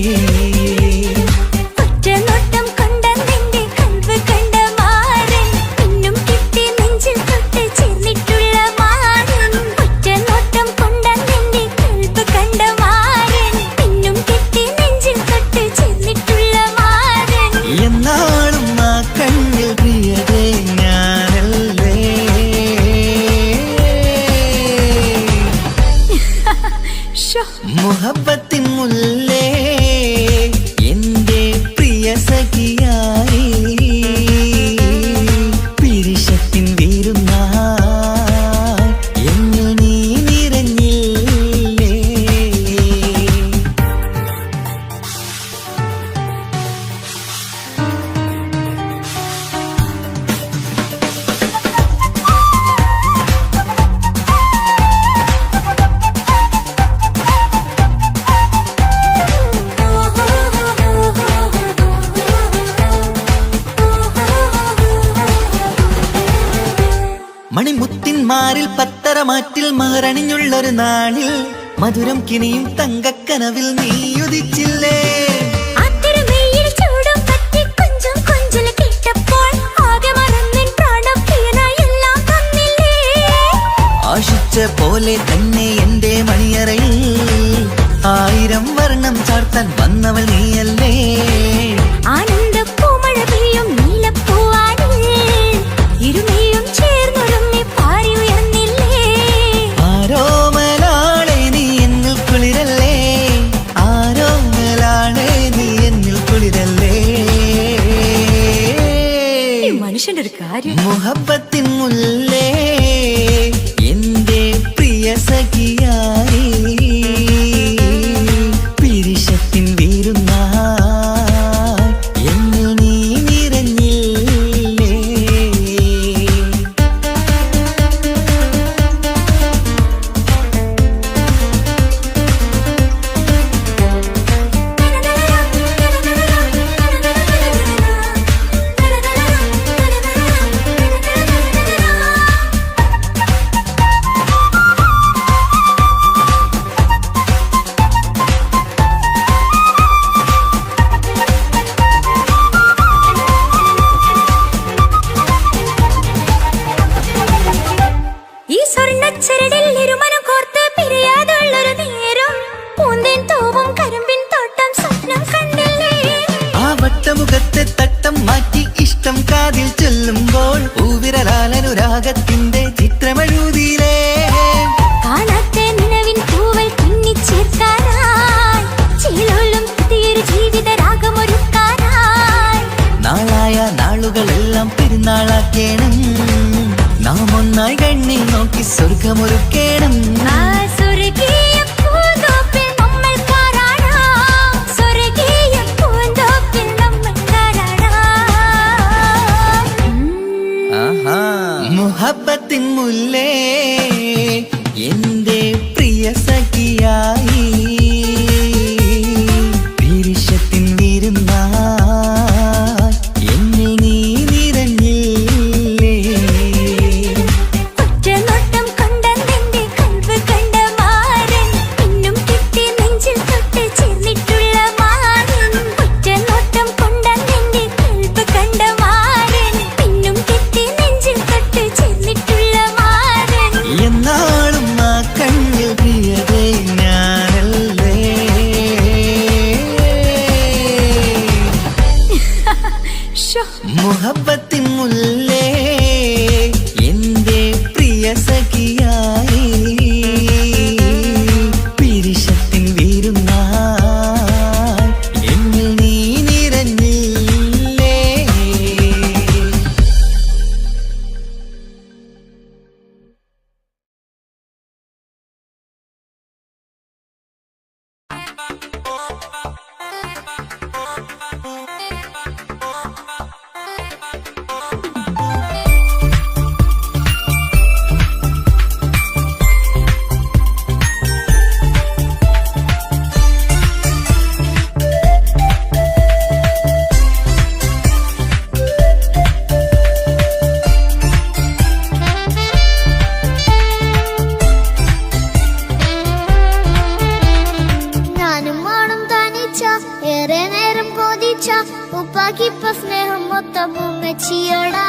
ഒറ്റനോട്ടം കൊണ്ട നിന്റെ കൽവ് കണ്ട മാരൻ, പിന്നും കിട്ടി നെഞ്ചിൽ തൊട്ട് ചേർന്നിട്ടുള്ള മാരൻ. ഒറ്റനോട്ടം കൊണ്ട നിന്റെ കൽവ് കണ്ട മാരൻ, പിന്നും കിട്ടി നെഞ്ചിൽ തൊട്ട് ചേർന്നിട്ടുള്ള മാരൻ. എന്നാളും ആ കണ്ണിൽ പ്രിയതേ ഞാനല്ലേ. മുഹബത്തിൻ മുല്ലേ എന്റെ പ്രിയ സഖിയായി, പിരിശത്തിൻ വിരുന്നായി എന്നിൽ നീ നിറഞ്ഞില്ലേ. മണിമുത്തിൻ മാറിൽ പത്തരമാറ്റിൽ മഹറണിഞ്ഞുള്ളൊരു നാളിൽ, മധുരം കിനിയും തങ്കക്കനവിൽ നീ ഉദിച്ചില്ലേ. ആത്തിരമേയിൽ ചൂടും പറ്റി കൊഞ്ചും കൊഞ്ചൽ കേട്ടപ്പോൾ ആകെ മറന്നിൻ പ്രാണപ്രിയനായി എല്ലാം തന്നില്ലേ. ആശിച്ച പോലെ തന്നെ എന്റെ മണിയറയിൽ ആയിരം വർണ്ണം ചാർത്താൻ വന്നവൾ നീയല്ലേ. ആനന്ദപ്പൂമഴ പെയ്യും നീലപ്പൂവാനിൽ ഇരുമയും ചേർന്നൊരുമ്മി പാറി ഉയർന്നില്ലേ. ആരോമലാളെ നീ എന്നിൽ കുളിരല്ലേ, ആരോമലാളെ നീ എന്നിൽ കുളിരല്ലേ. മനുഷ്യന്റെ ഒരു കാര്യം. മുഹബത്തിൻ മുല്ലേ എന്റെ പ്രിയ സഖിയായി, പിരിശത്തിൻ വിരുന്നായി എന്നിൽ നീ നിറഞ്ഞില്ലേ. ഈ സ്വർണ്ണച്ചരടിൽ ഇരുമനം കോർത്ത് പിരിയാതുള്ളൊരു നേരം, പൂന്തേൻ തൂവും കരിമ്പിൻ തോട്ടം സ്വപ്നം കണ്ടില്ലേ. ആ വട്ടമുഖത്തെ തട്ടം മാറ്റി ഇഷ്ടം കാതിൽ ചൊല്ലുമ്പോൾ പൂവിരലാലനുരാഗത്തിന്റെ ചിത്രമെഴുതിയിലേ. കാണാത്ത നിലവിൻ പൂവൽ പിന്നിച്ചേർക്കാനായി, ചിലോലും പുതിയൊരു ജീവിത രാഗമൊരുക്കാനായി. നാളായ നാളുകളെല്ലാം പെരുന്നാളാക്കേണം, നാം ഒന്നായി കണ്ണിൽ നോക്കി സ്വർഗമൊരുക്കേണം. ആ സ്വർഗീയ പൂന്തോപ്പിൽ നമ്മൾ കാണാം, സ്വർഗീയ മുഹബത്തിൻ മുല്ലേ എന്റെ പ്രിയ സഖിയായി വിരിശത്തിൻ വിരുന്നായി എന്നിൽ നീ നിറഞ്ഞില്ലേ ഒറ്റനോട്ടം കൊണ്ടെന്റെ കൽബ് കണ്ട മാരൻ പിന്നും കിട്ടി നെഞ്ചിൽ തൊട്ട് ചേർന്നിട്ടുള്ള മാരൻ ഒറ്റനോട്ടം കൊണ്ടെന്റെ കൽബ് കണ്ട മാരൻ പിന്നും കിട്ടി നെഞ്ചിൽ തൊട്ട് ചേർന്നിട്ടുള്ള മാരൻ എന്നാളും ആ കണ്ണിൽ പ്രിയതേ ഞാനല്ലേ മുഹബത്തിൻ മുല്ലേ എന്റെ പ്രിയ സഖിയായി പിരിശത്തിൻ വിരുന്നായി എന്നിൽ നീ നിറഞ്ഞില്ലേ ഞാനും മോളും തനിച്ച ഏറെ നേരം കൊതിച്ച ഉപ്പാക്കിപ്പ സ്നേഹം മൊത്തം ഉമ്മച്ചിയോടാ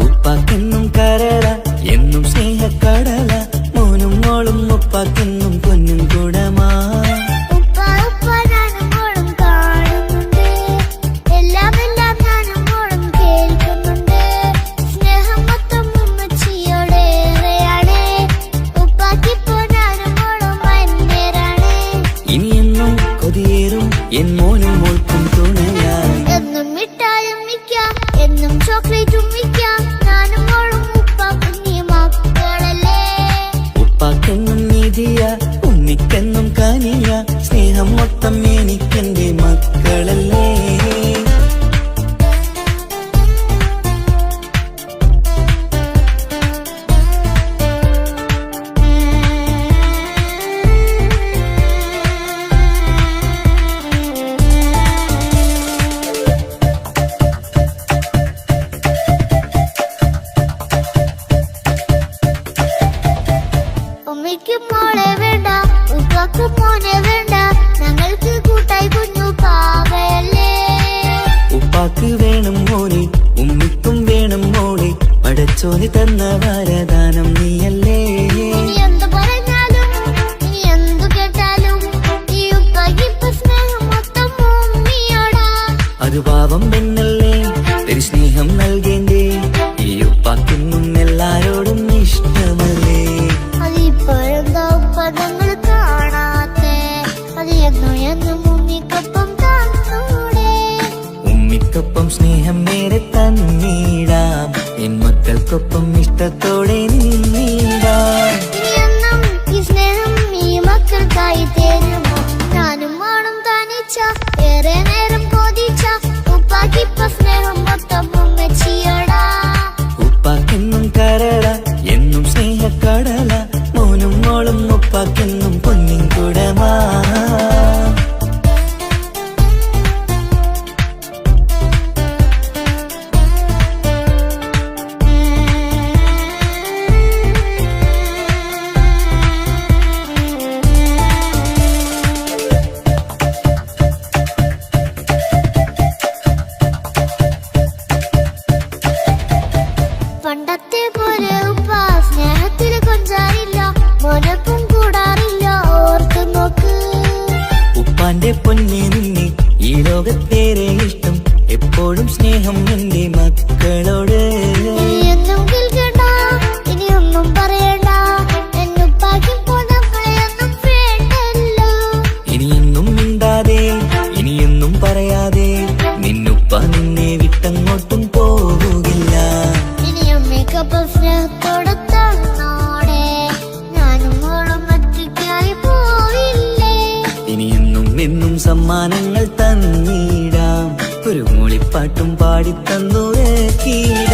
ഉപ്പാക്കെന്നും കരള എന്നും സ്നേഹക്കടല മോനും മോളും ഉപ്പാക്കെന്നും പൊന്നും കുടമാ ഉപ്പ ഉപ്പ ഞാനും മോളും കാണുന്നുണ്ട് എല്ലാം എല്ലാം ഞാനും മോളും കേൾക്കുന്നുണ്ട് സ്നേഹം മൊത്തം ഉമ്മച്ചിയോടേറെയാണ് ഉപ്പാക്കിപ്പോ ഞാനും മോളും അന്യരാണ് ഇനിയെന്നും കൊതിയേറും എൻ മോനും മോൾക്കും തുണയായി എന്നും മിഠായും മിക്കാം എന്നും ചോക്ലേറ്റും മിക്കാം ഞാനും മോളും ഉപ്പ കുഞ്ഞി മക്കളല്ലേ ഉപ്പാക്കെന്നും നീതിയ ഉമ്മിക്കെന്നും കനിയ സ്നേഹം മൊത്തം എനിക്കെന്റെ മക്കളല്ലേ ഉമ്മയ്ക്ക് മോളെ വേണ്ട ഉപ്പാക്ക് മോനെ വേണ്ട ഞങ്ങൾക്ക് കൂട്ടായി കുഞ്ഞു പാവയല്ലേ ഉപ്പാക്ക് വേണം മോനെ ഉമ്മിക്കും വേണം മോളെ പടച്ചോന് തന്ന വരദാനം നീയല്ലേ ഇനി എന്ത് പറഞ്ഞാലും ഇനി എന്തു കേട്ടാലും ഈ ഉപ്പാക്ക് ഇപ്പൊ സ്നേഹം മൊത്തം ഉമ്മിയോടാ അത് പാവം പെണ്ണല്ലേ ഒരു സ്നേഹം നൽകേണ്ടേ ഈ ഉപ്പാക്കെന്നും എല്ലാരോടും ഇഷ്ടമല്ലേ അതിപ്പോഴെന്താ ഉപ്പ ഞങ്ങൾ കാണാത്തെ അത് എന്നും എന്നും ഉമ്മിക്കൊപ്പം തന്നൂടെ ഉമ്മിക്കൊപ്പം സ്നേഹം നേരെ തന്നീടാം എൻ മക്കൾക്കൊപ്പം ഇഷ്ടത്തോടെ നിന്നീടാം ഇനി എന്നും ഈ സ്നേഹം ഈ മക്കൾക്കായി തരുമോ ഞാനും മോളും തനിച്ച ഏറെ നേരം കൊതിച്ച ഉപ്പാക്കിപ്പ സ്നേഹം മൊത്തം ഉമ്മച്ചിയോടാ ഉപ്പാക്കെന്നും കരള എന്നും സ്നേഹക്കടല മോനും മോളും ഉപ്പാക്കെന്നും പൊന്നിൻ കുടമാ പണ്ടത്തെ പോലെ ഉപ്പ സ്നേഹത്തിൽ കൊഞ്ചാറില്ല മോനൊപ്പം കൂടാറില്ല ഓർത്ത് നോക്ക് ഉപ്പാന്റെ പൊന്നെ നിന്നെ ഈ ലോകത്തേറെ ഇഷ്ടം എപ്പോഴും സ്നേഹം എന്റെ മക്കളോട് ഇനി എന്നും കേൾക്കണ്ട ഇനി ഒന്നും പറയണ്ട എന്നുപ്പാക്കിപ്പോ നമ്മളെയൊന്നും വേണ്ടല്ലോ ഇനിയൊന്നും മിണ്ടാതെ ഇനിയൊന്നും പറയാതെ നിന്നുപ്പ നിന്നെ വിട്ടങ്ങോട്ടും പോവുകില്ല ഇനി അമ്മയ്ക്കൊപ്പം സ്നേഹത്തോടെ തന്നോടെ ഞാനും മോളും ഒറ്റയ്ക്കായി പോവില്ലേ ഇനിയെന്നും എന്നും സമ്മാനങ്ങൾ തന്നീടാം ഒരു മൂളിപ്പാട്ടും പാടിത്തന്നുരക്കീടാം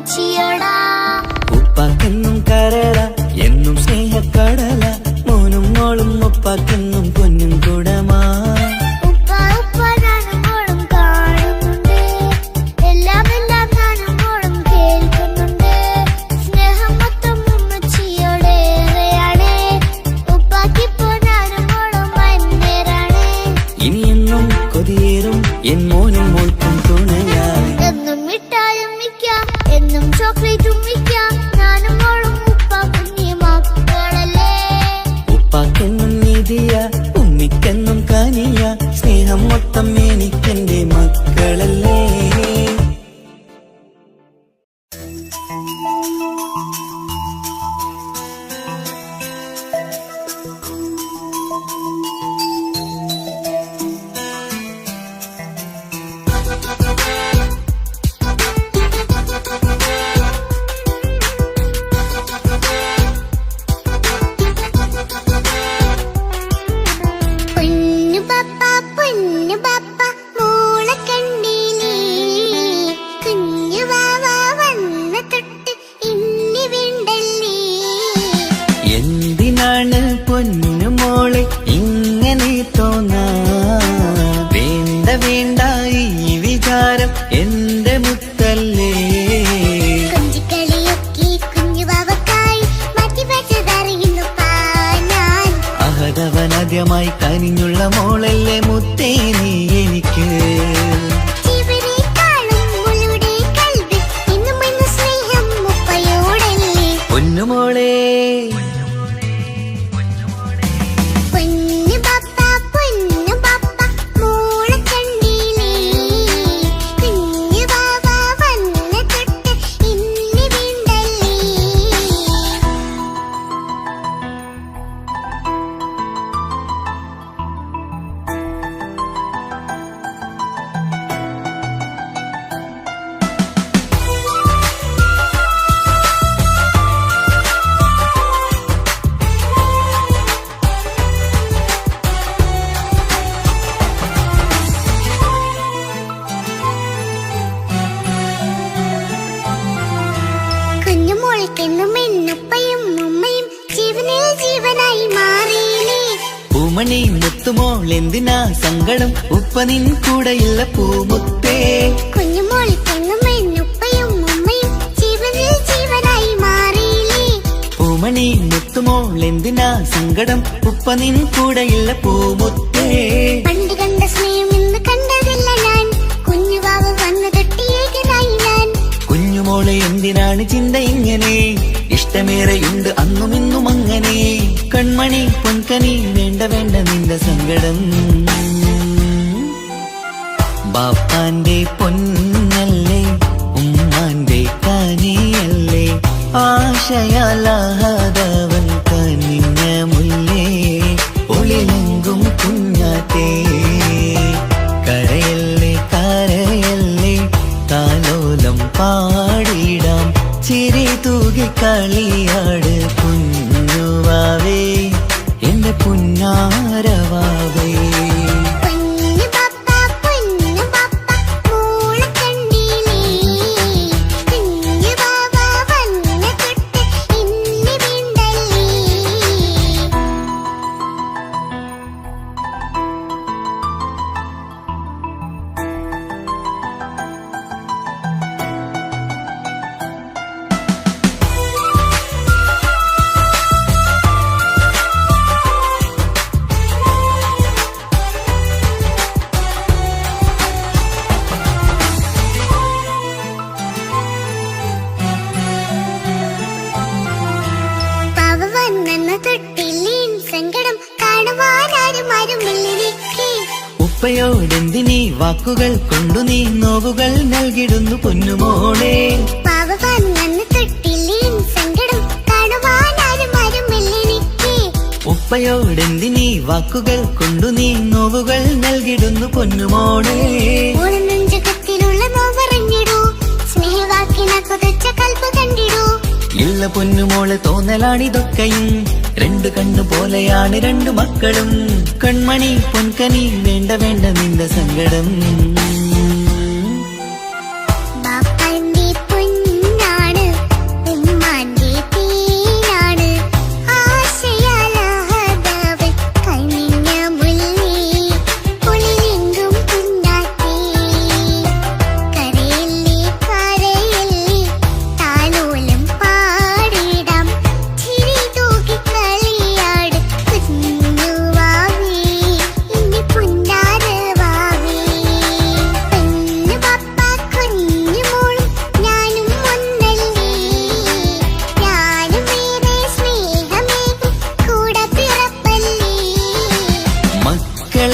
ഉമ്മച്ചിയോടാ. ഉപ്പാക്കെന്നും കരള എന്നും സ്നേഹക്കടല മോനും മോളും ഉപ്പാക്കെന്നും പൊന്നും കുടമാ. ഉപ്പ ഉപ്പ ഞാനും മോളും കാണുന്നുണ്ട്, എല്ലാം എല്ലാം ഞാനും മോളും കേൾക്കുന്നുണ്ട്. സ്നേഹം മൊത്തം ഉമ്മച്ചിയോടേറെയാണ്, ഉപ്പാക്കിപ്പോ ഞാനും മോളും അന്യരാണ്. ഇനി എന്നും കൊതിയേറും എൻ മോനും മോൾക്കും തുണയായി. എന്നും മിഠായും മിക്കാം, എന്നും ചോക്ലേറ്റും മിക്കാം, ഞാനും മോളും ഉപ്പ കുഞ്ഞി മക്കളല്ലേ. ഉപ്പാക്കെന്നും നിധിയ ഉമ്മിക്കെന്നും കനിയ സ്നേഹം മൊത്തം എനിക്കെന്റെ മക്കളല്ലേ. പൊന്നു പപ്പ മോളെ കണ്ടീലേ, കുഞ്ഞു വാവ വന്ന തൊട്ട് ഇനി വീണ്ടല്ലേ. എന്തിനാണ് പൊന്നു മോളെ ഇങ്ങനെ തോന്നാ? വേണ്ട വേണ്ട ഈ വിചാരം എന്റെ മുത്തല്ലേ. കൊഞ്ചിക്കളിയൊക്കെ കുഞ്ഞു വാവക്കായി മാറ്റി വെച്ചതറിയുന്നു ഞാൻ. അഹദവനാദ്യമായി കനിഞ്ഞുള്ള മോളല്ലേ മുത്തേ നീ എനിക്ക്. ജീവനേക്കാളും മോളുടെ കൽവിൽ എന്നും എന്നും സ്നേഹം ഉപ്പയോടല്ലേ. പൊന്നുമോളെ പൊന്നു പപ്പ മോളെ കണ്ടീലേ, കുഞ്ഞു വാവ വന്ന തൊട്ട് ഇനി വീണ്ടല്ലേ. കുഞ്ഞുമോൾക്കെന്നും എന്നുപ്പയും ഉമ്മയും ജീവനിൽ ജീവനായി മാറിയില്ലേ. പൂമണി മുത്തുമോൾ എന്തിനാ സങ്കടം? ഉപ്പ നിൻ കൂടെയുള്ള പൂമുത്തേ. കുഞ്ഞുമോൾക്കെന്നും എന്നുപ്പയും ഉമ്മയും ജീവനിൽ ജീവനായി മാറിയില്ലേ. പൂമണി മുത്തുമോൾ എന്തിനാ സങ്കടം? ഉപ്പ നിൻ കൂടെയുള്ള പൂമുത്തേ. പണ്ട് കണ്ട സ്നേഹം ഇന്ന് കണ്ടതില്ല ഞാൻ, കുഞ്ഞുവാവ വന്ന തൊട്ടിയേകനായി ഞാൻ. കുഞ്ഞുമോളെ എന്തിനാണ് ചിന്ത ഇങ്ങനെ? ഇഷ്ടമേറെയുണ്ട് അന്നും ഇന്നും അങ്ങനെ. കൺമണി പൊൻകനി വേണ്ട വേണ്ട നിന്റെ സങ്കടം. ബാപ്പാന്റെ പൊന്നല്ലേ ഉമ്മാന്റെ കനിയല്ലേ, ആശയാലാഹതവൻ കനിഞ്ഞ മുല്ലേ. ഒളിലെങ്കും കുഞ്ഞാറ്റേ കരയല്ലേ കരയല്ലേ, താലോലം പാടിടാം ചിരി തൂകി കളിയാട് കുഞ്ഞുവാവേ എന്റെ പുന്നാരവാവേ. പൊന്നു പപ്പ മോളെ കണ്ടീലേ, കുഞ്ഞു വാവ വന്ന തൊട്ട് ഇനി വീണ്ടല്ലേ. പാവ വന്നെന്ന തൊട്ടില്ലേൻ സങ്കടം കാണുവാനാരും ആരുമില്ലെനിക്ക്. ഉപ്പയോടെന്തിനീ വാക്കുകൾ കൊണ്ടു നീ നോവുകൾ നൽകിടുന്നു പൊന്നുമോളെ. പാവ വന്നെന്ന തൊട്ടില്ലേൻ സങ്കടം കാണുവാനാരും ആരുമില്ലെനിക്ക്. ഉപ്പയോടെന്തിനീ വാക്കുകൾ കൊണ്ടു നീ നോവുകൾ നൽകിടുന്നു പൊന്നുമോളെ. ഓണം നെഞ്ചകത്തിലുള്ള നോവറിഞ്ഞിടൂ, സ്നേഹവാക്കിന കൊതച്ച കൽപ്പ് കണ്ടിടൂ. ഇല്ല പൊന്നുമോളെ തോന്നലാണിതൊക്കെയും, രണ്ടു കണ്ണു പോലെയാണ് രണ്ടു മക്കളും. കൺമണി പൊൻകനി വേണ്ട വേണ്ട നിന്റെ സങ്കടം. ബാപ്പാന്റെ പൊന്നാ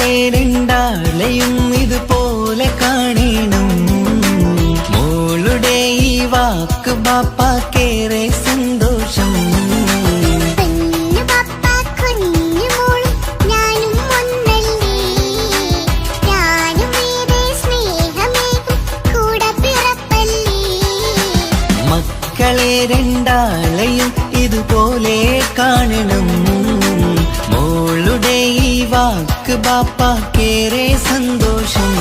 മക്കളെ രണ്ടാളെയും ഇതുപോലെ കാണണം. മോളുടെ ഈ വാക്ക് ബാപ്പാക്കേറെ സന്തോഷം. പെണ്ണു പപ്പ കുഞ്ഞു മോളും ഞാനും ഒന്നല്ലേ, ഞാനും ഏറെ സ്നേഹമേകും കൂടെ പിറപ്പല്ലേ. മക്കളെ രണ്ടാളെയും ഇതുപോലെ കാണണം. മോളുടെ ഈ വാക്ക് ബാപ്പാക്കേറെ സന്തോഷം.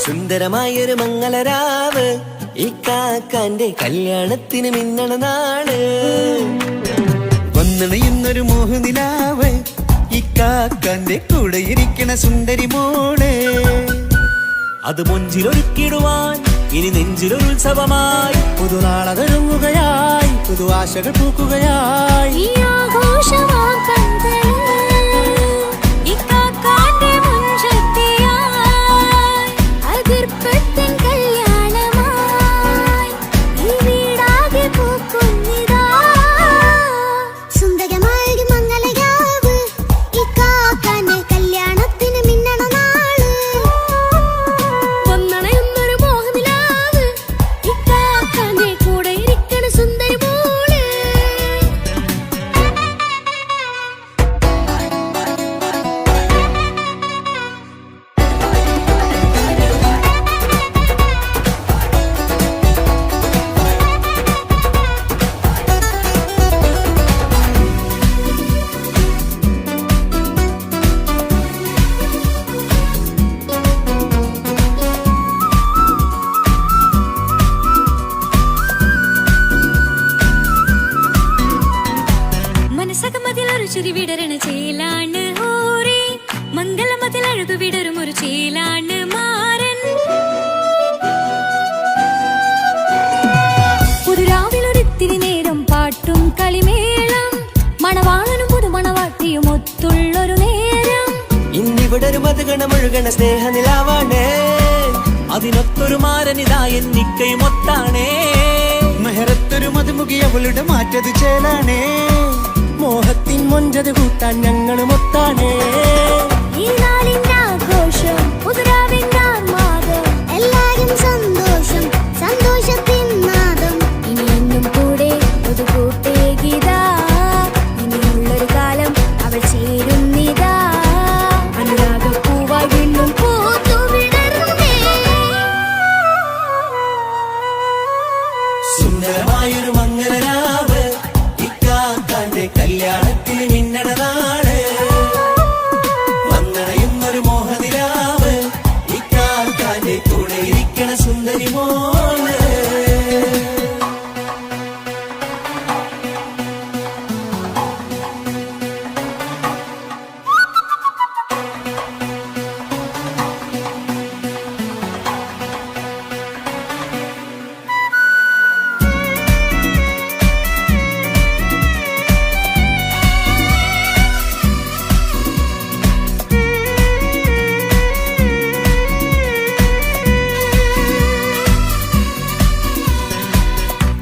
സുന്ദരമായൊരു മംഗളരാവ് ഈ കാക്കാന്റെ കല്യാണത്തിന് മിന്നണ നാള്. വന്നണയുന്നൊരു മോഹനിലാവ് ഈ കാക്കാന്റെ കൂടെ ഇരിക്കണ സുന്ദരി മോള്. അത് മൊഞ്ചിലൊരുക്കിടുവാൻ ഇനി നെഞ്ചിലൊരു ഉത്സവമായി പുതുനാളതൊരുങ്ങുകയായി, പുതു ആശകൾ പൂക്കുകയായി. ഈ ആഘോഷമാക്കണ്ടേ ഇക്കാക്കാന്റെ മുൻചെത്തിയായി, അതിർപ്പത്തിൻ കല്യാണമായി ഈ വീടാകെ പൂക്കുന്നിതാ. സുന്ദരമായൊരു മംഗളരാവ് ഈ കാക്കാന്റെ കല്യാണത്തിന് മിന്നണ നാള്. വന്നണയുന്നൊരു മോഹനിലാവ് ഇക്കാക്കാന്റെ കൂടെ ഇരിക്കണ സുന്ദരി മോള്. മനസ്സകമതിലൊരു ചിരി വിടരണ ചേലാണ് ഹോറി, മംഗളമതിലഴുതു വിടരും ഒരു ചേലാണ് മാരൻ. പുതുരാവിലൊരിത്തിരി നേരം പാട്ടും കളിമേളം, മണവാളനും പുതുമണവാട്ടിയും ഒത്തുള്ളൊരു നേരം. ഇന്നിവിടെ ഒരു മധുഗണമൊഴുകണ സ്നേഹനിലാവാണ്, അതിനൊത്തൊരു മാരനിതാ എന്നിക്കയും ഒത്താണേ. മെഹറത്തൊരു മധുമുഖി അവളുടെ മാറ്റത് ചേലാണേ, മോഹത്തിൻ മൊഞ്ചത് കൂട്ടാൻ ഞങ്ങളും ഒത്താണേ. ഈ നാളിന്റെ ആഘോഷം പുതുരാവിന്റെ ആർമാദം, എല്ലാരും സന്തോഷം സന്തോഷത്തിൻ നാദം. ഇനി എന്നും കൂടെ പുതുകൂട്ടേ ഗീതാ, ഇനിയുള്ളൊരു കാലം അവൾ ചേരുന്നിതാ. അനുരാഗപ്പൂവായി വീണ്ടും പൂത്തുവിടരുന്നേ. സുന്ദരമായൊരു മംഗളരാവ് ഇക്കാക്കാന്റെ കല്യാണത്തിന് മിന്നണ നാള്. വന്നണയുന്നൊരു മോഹനിലാവ് ഇക്കാക്കാന്റെ കൂടെ ഇരിക്കണ സുന്ദരി മോള്.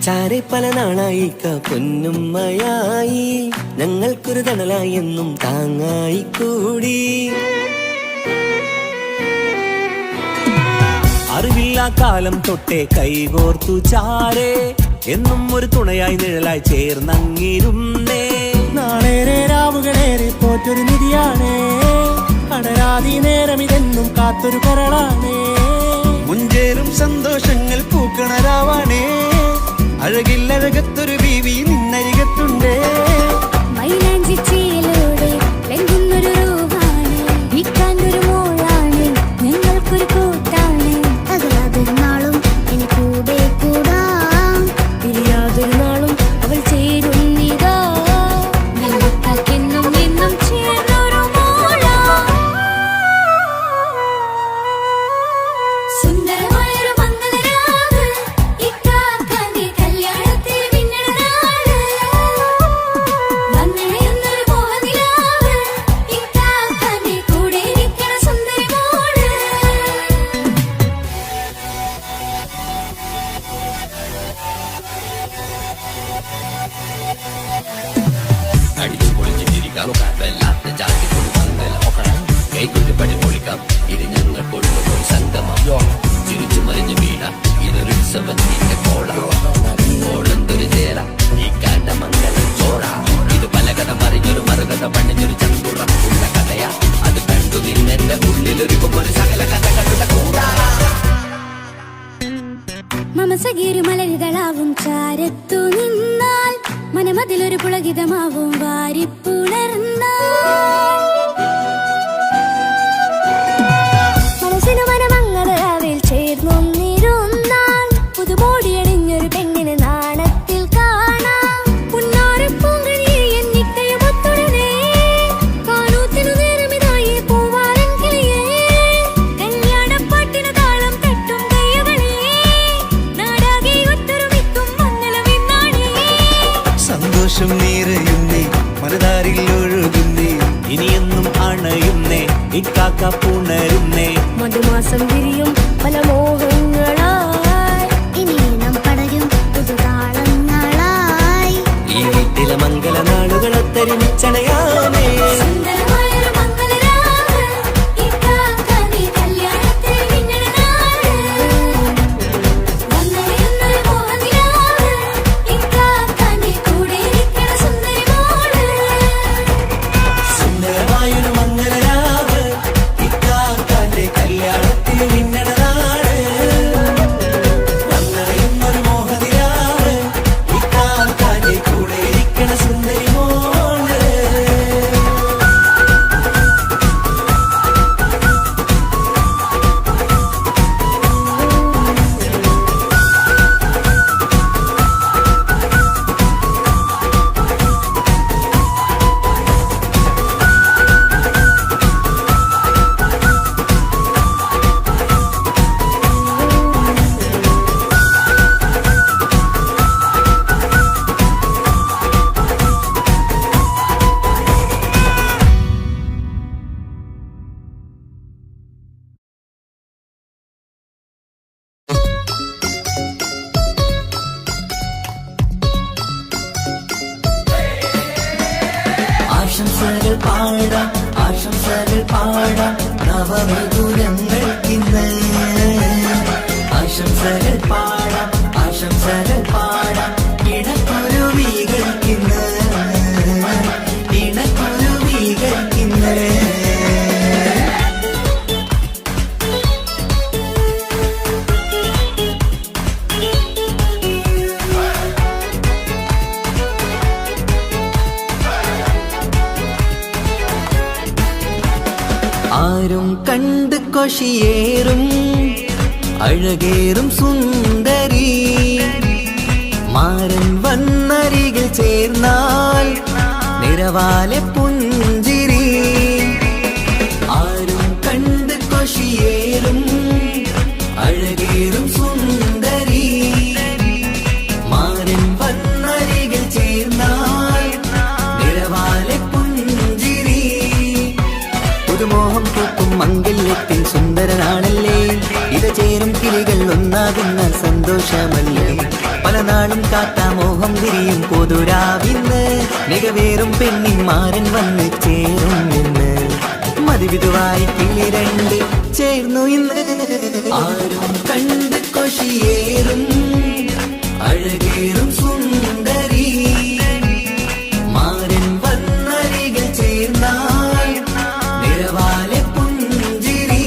ചാരെ പല നാളായി പൊന്നുമ്മയായി, ഞങ്ങൾക്കൊരു തണലായി എന്നും താങ്ങായി കൂടി. അറിവില്ല കാലം തൊട്ടേ കൈകോർത്തു ചാരേ, എന്നും ഒരു തുണയായി നിഴലായി ചേർന്നങ്ങിരുന്നേ. നാളേറെ രാവുകളേറെ പോറ്റൊരു നിധിയാണേ, അടരാതി നേരം ഇതെന്നും കാത്തൊരു കരളാണേ. മുഞ്ചേറും സന്തോഷങ്ങൾ പൂക്കണരാവാണേ, അഴകില്ലഴകത്തൊരു ബീവി നിന്നരികത്തുണ്ടേ. മൈലാഞ്ചിച്ചേലോടെ ലംഘുന്നൊരു റൂഹാണ്, വിക്കാനൊരു മോളാണ്, ഞങ്ങൾക്കൊരു കൂട്ടാണ്. അകലാതൊരു നാളും ഇനി കൂടെ കൂടാം, പിരിയാതൊരു നാളും അവൾ ചേരുന്നിതാ. ഞങ്ങൾക്കെന്നും നമുക്ക് വല്ലാത്ത ജാതി കൈകൊണ്ടുപടി പൊളിക്കാം ഇത് ഞങ്ങൾ കൊണ്ടുപോയി സംഗമം തിരിച്ചു മറിഞ്ഞു വീണ ഇതൊരു ഉത്സവത്തിന്റെ കോളന്തൊരു ചേര ഈ കാണ്ട മംഗലം ചോറ ഇത് പല കഥ മറിഞ്ഞൊരു മറുകഥ പണിഞ്ഞൊരു ചന്തുറപ്പുള്ള കഥയാ അത് കണ്ടു നിന്നെന്റെ ഉള്ളിലൊരുക്കുമ്പോൾ സകല കഥ കണ്ട കൂടാ മമസഗിരി മലരിതളാവും ചാരത്തു നിന്നാൽ മനമതിലൊരു പുളകിതമാവും വാരിപ്പുണർന്നാൽ മനസ്സിനു മനമങ്ങതരാവിൽ ചേർന്നൊന്നിരുന്നാൽ പുതുമോടിയണിഞ്ഞൊരു പെണ്ണിന് നാണത്തിൽ കാണാം പുന്നാരപ്പൂങ്കണിയെ എന്നിക്കയുമൊത്തുടനെ കാനൂത്തിനു നേരമിതായി പൂവാലൻ കിളിയേ കല്യാണപ്പാട്ടിനു താളം തട്ടും കയ്യുകളെ നാടാകെ ഒത്തൊരുമിക്കും മംഗളമെന്നാണേ സന്തോഷം നിറയുന്നേ മനതാരിൽ ഒഴുകുന്നേ ഇനിയെന്നും അണയുന്നേ ഇക്കാക്ക പുണരുന്നേ മധുമാസം വിരിയും പല മോഹങ്ങളായി ഇനി നാം പടരും പുതുതാളങ്ങളായി ഈ വീട്ടിലെ മംഗല നാളുകളൊത്തരിച്ചണയാനേ സുന്ദരമായൊരു മംഗളരാവ് ഇക്കാക്കാന്റെ കല്യാണത്തിൽ മിന്നണ നാള് വന്നറിയുന്നൊരു മോഹനിലാവ് ഇക്കാക്കാന്റെ കൂടെ ഇരിക്കണ സുന്ദരി മോള് സുന്ദരമായൊരു മംഗലരാവ് ഇക്കാക്കാന്റെ കല്യാണത്തിൽ മിന്നണ നാട് വന്നറിയുന്നൊരു മോഹനിലാവ് ഇക്കാക്കാന്റെ കൂടെ ഇരിക്കണ സുന്ദരി മോള് ആശംസകൾ പാടാം ആശംസകൾ പാടാം നവമധുരങ്ങൾക്കിന്ന് ആശംസകൾ പാടാം ആശംസകൾ പാടാം ഇണക്കുരുവികൾക്കിന്ന് ഇണക്കുരുവികൾക്കിന്ന് ആരും കണ്ട് കൊഷിയേറും അഴകേറും സുന്ദരി മാരൻ വന്നരികിൽ ചേർന്നാൽ നിറവാലെ പുഞ്ചിരി ആരും കണ്ട് കൊഷിയേറും അഴകേറും സുന്ദരി മാരൻ വന്നരികിൽ ചേർന്നാൽ നിറവാലെ പുഞ്ചിരി പുതുമോഹം പൂക്കും മംഗല്യത്തിൻ സുന്ദരനാണല്ലേ ഇത് ചേരും കിളികൾ ഒന്നാകുന്ന സന്തോഷമല്ലേ പല നാളും കാത്ത മോഹം വിരിയും പൊതുരാവിന്ന് മികവേറും പെണ്ണിൻ മാരൻ വന്ന് ചേരും ഇന്ന് മതിവിധുവായി കിളി രണ്ട് ചേർന്നു ഇന്ന് ആരും കണ്ട് കൊഷിയേറും അഴകേറും സുന്ദരി മാരൻ വന്നരികിൽ ചേർന്നാൽ നിറവാലെ പുഞ്ചിരി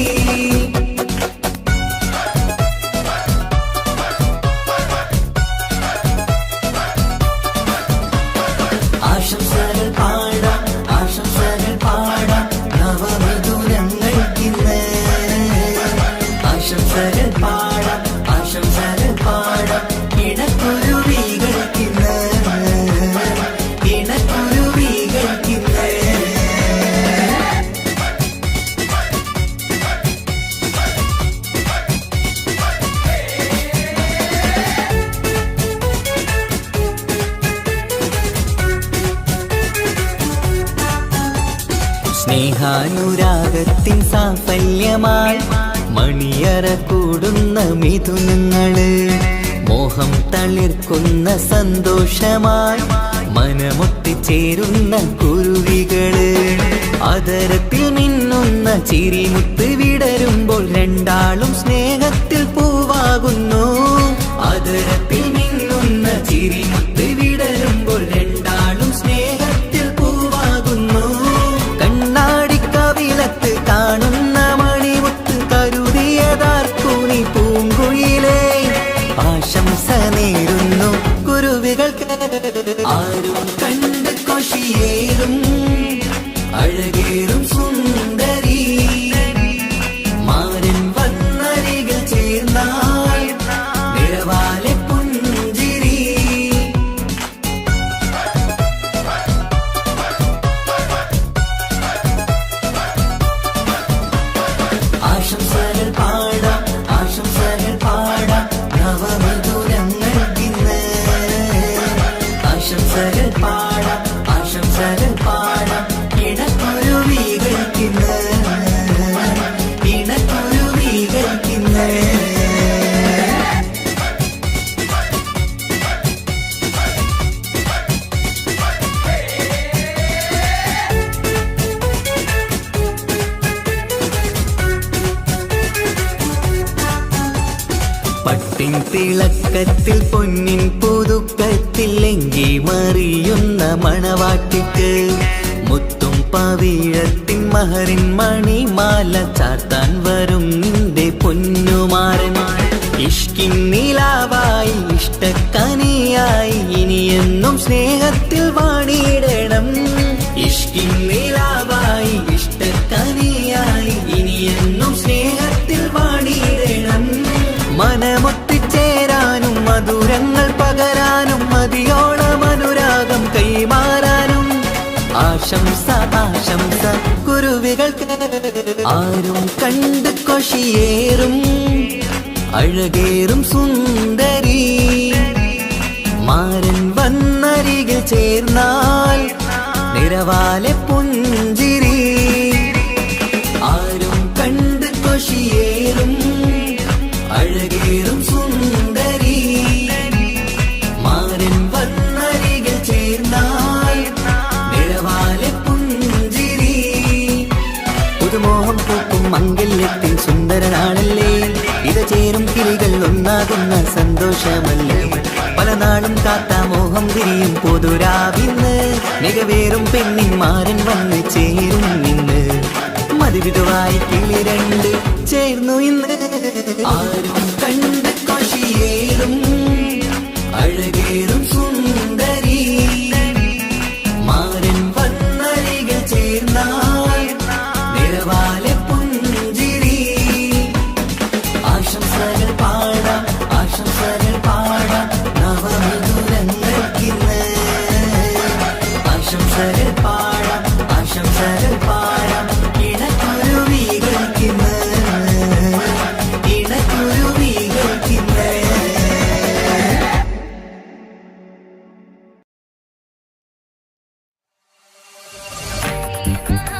ആശംസകൾ പാടാം ആശംസകൾ പാടാം നവമധുരങ്ങൾക്കിന്ന് ആശംസകൾ പാടാം ആശംസകൾ പാടാം ഇണക്കുരുവികൾക്കിന്ന് ഇണക്കുരുവികൾക്കിന്ന് സ്നേഹാനുരാഗത്തിൻ സാഫല്യമായി മണിയറ കൂടുന്ന മിഥുനങ്ങള് മോഹം തളിർക്കുന്ന സന്തോഷമായി മനമൊട്ടിച്ചേരുന്ന കുരുവികള് അതരത്തിൽ മിന്നുന്ന ചിരിമുത്ത് വിടരുമ്പോൾ രണ്ടാളും സ്നേഹത്തിൽ പൂവാകുന്നു. അതരത്തിൽ മിന്നുന്ന ചിരിമുത്ത് വിടരുമ്പോൾ രണ്ടാളും സ്നേഹത്തിൽ പൂവാകുന്നു. കണ്ണാടിക്കവിലത്ത് കാണുന്ന മണിമുത്ത് കരുതിയതാർക്കു നീ പൂങ്കുയിലേ. ആശംസ നേരുന്നു കുരുവികൾക്ക്. ആരും കണ്ട് കൊഷിയേറും അഴകേറും സുന്ദരി മാരൻ വന്നരികിൽ ചേർന്നാൽ നിറവാലെ പുഞ്ചിരി. ആശംസകൾ പാടാം ആശംസകൾ പാടാം നവമധുരങ്ങൾക്കിന്ന്. ആശംസകൾ പാടാം ആശംസകൾ പാടാം ഇണക്കുരുവികൾക്കിന്ന് ഇണക്കുരുവികൾക്കിന്ന്. പട്ടിൻ തിളക്കത്തിൽ പൊന്നിൻ പുതുക്കത്തിൽ എങ്കി മറിയുന്ന മണവാട്ടിക്ക് മുത്തും പവിഴത്തിൻ മഹറിൻ മണിമാല ചാർത്താൻ വരും നിന്റെ പൊന്നുമാരൻ. ഇഷ്കിൻ നിലാവായി ഇഷ്ടക്കനിയായി ഇനിയെന്നും സ്നേഹത്തിൽ വാണിയിടണം. ഇഷ്കിൻ നിലാവായി ഇഷ്ടക്കനിയായി ഇനിയെന്നും സ്നേഹത്തിൽ വാണിയിടണം. മനമൊത്തിച്ചേരാനും മധുരങ്ങൾ പകരാനും മതിയോളം അനുരാഗം കൈമാറാനും ആശംസ ആശംസ കുരുവികൾക്ക്. ആരും കണ്ട് കൊഷിയേറും അഴകേറും സുന്ദരി മാരൻ വന്നരികിൽ ചേർന്നാൽ നിറവാലെ പുഞ്ചിരി. ആരും കണ്ട് കൊഷിയേറും അഴകേറും സുന്ദരി മാരൻ വന്നരികിൽ ചേർന്നാൽ നിറവാലെ പുഞ്ചിരി. പുതുമോഹം പൂക്കും മംഗല്യത്തിൻ സുന്ദരനാണല്ലേ. ഇത് ചേരും കിളികൾ ഒന്നാകുന്ന സന്തോഷമല്ലേ. പല നാളും കാത്ത മോഹം തിരിയും പൊതുരാവിന്ന്. മികവേറും പെണ്ണിൻ മാരൻ വന്ന് ചേരും ഇന്ന്. മതിവിധുവായി കിളി രണ്ട് ചേർന്നു ഇന്ന്. ആരും കണ്ട് കൊഷിയേറും അഴകേറും സുന്ദരി മാരൻ വന്നരികിൽ ചേർന്നാൽ നിറവാലെ പുഞ്ചിരി. ആശംസകൾ പാടാം ആശംസകൾ പാടാം നവമധുരങ്ങൾക്കിന്ന്. ആശംസകൾ പാടാം ആശംസകൾ പാടാം ഇണക്കുരുവികൾക്കിന്ന് ഇണക്കുരുവികൾക്കിന്ന്. Ah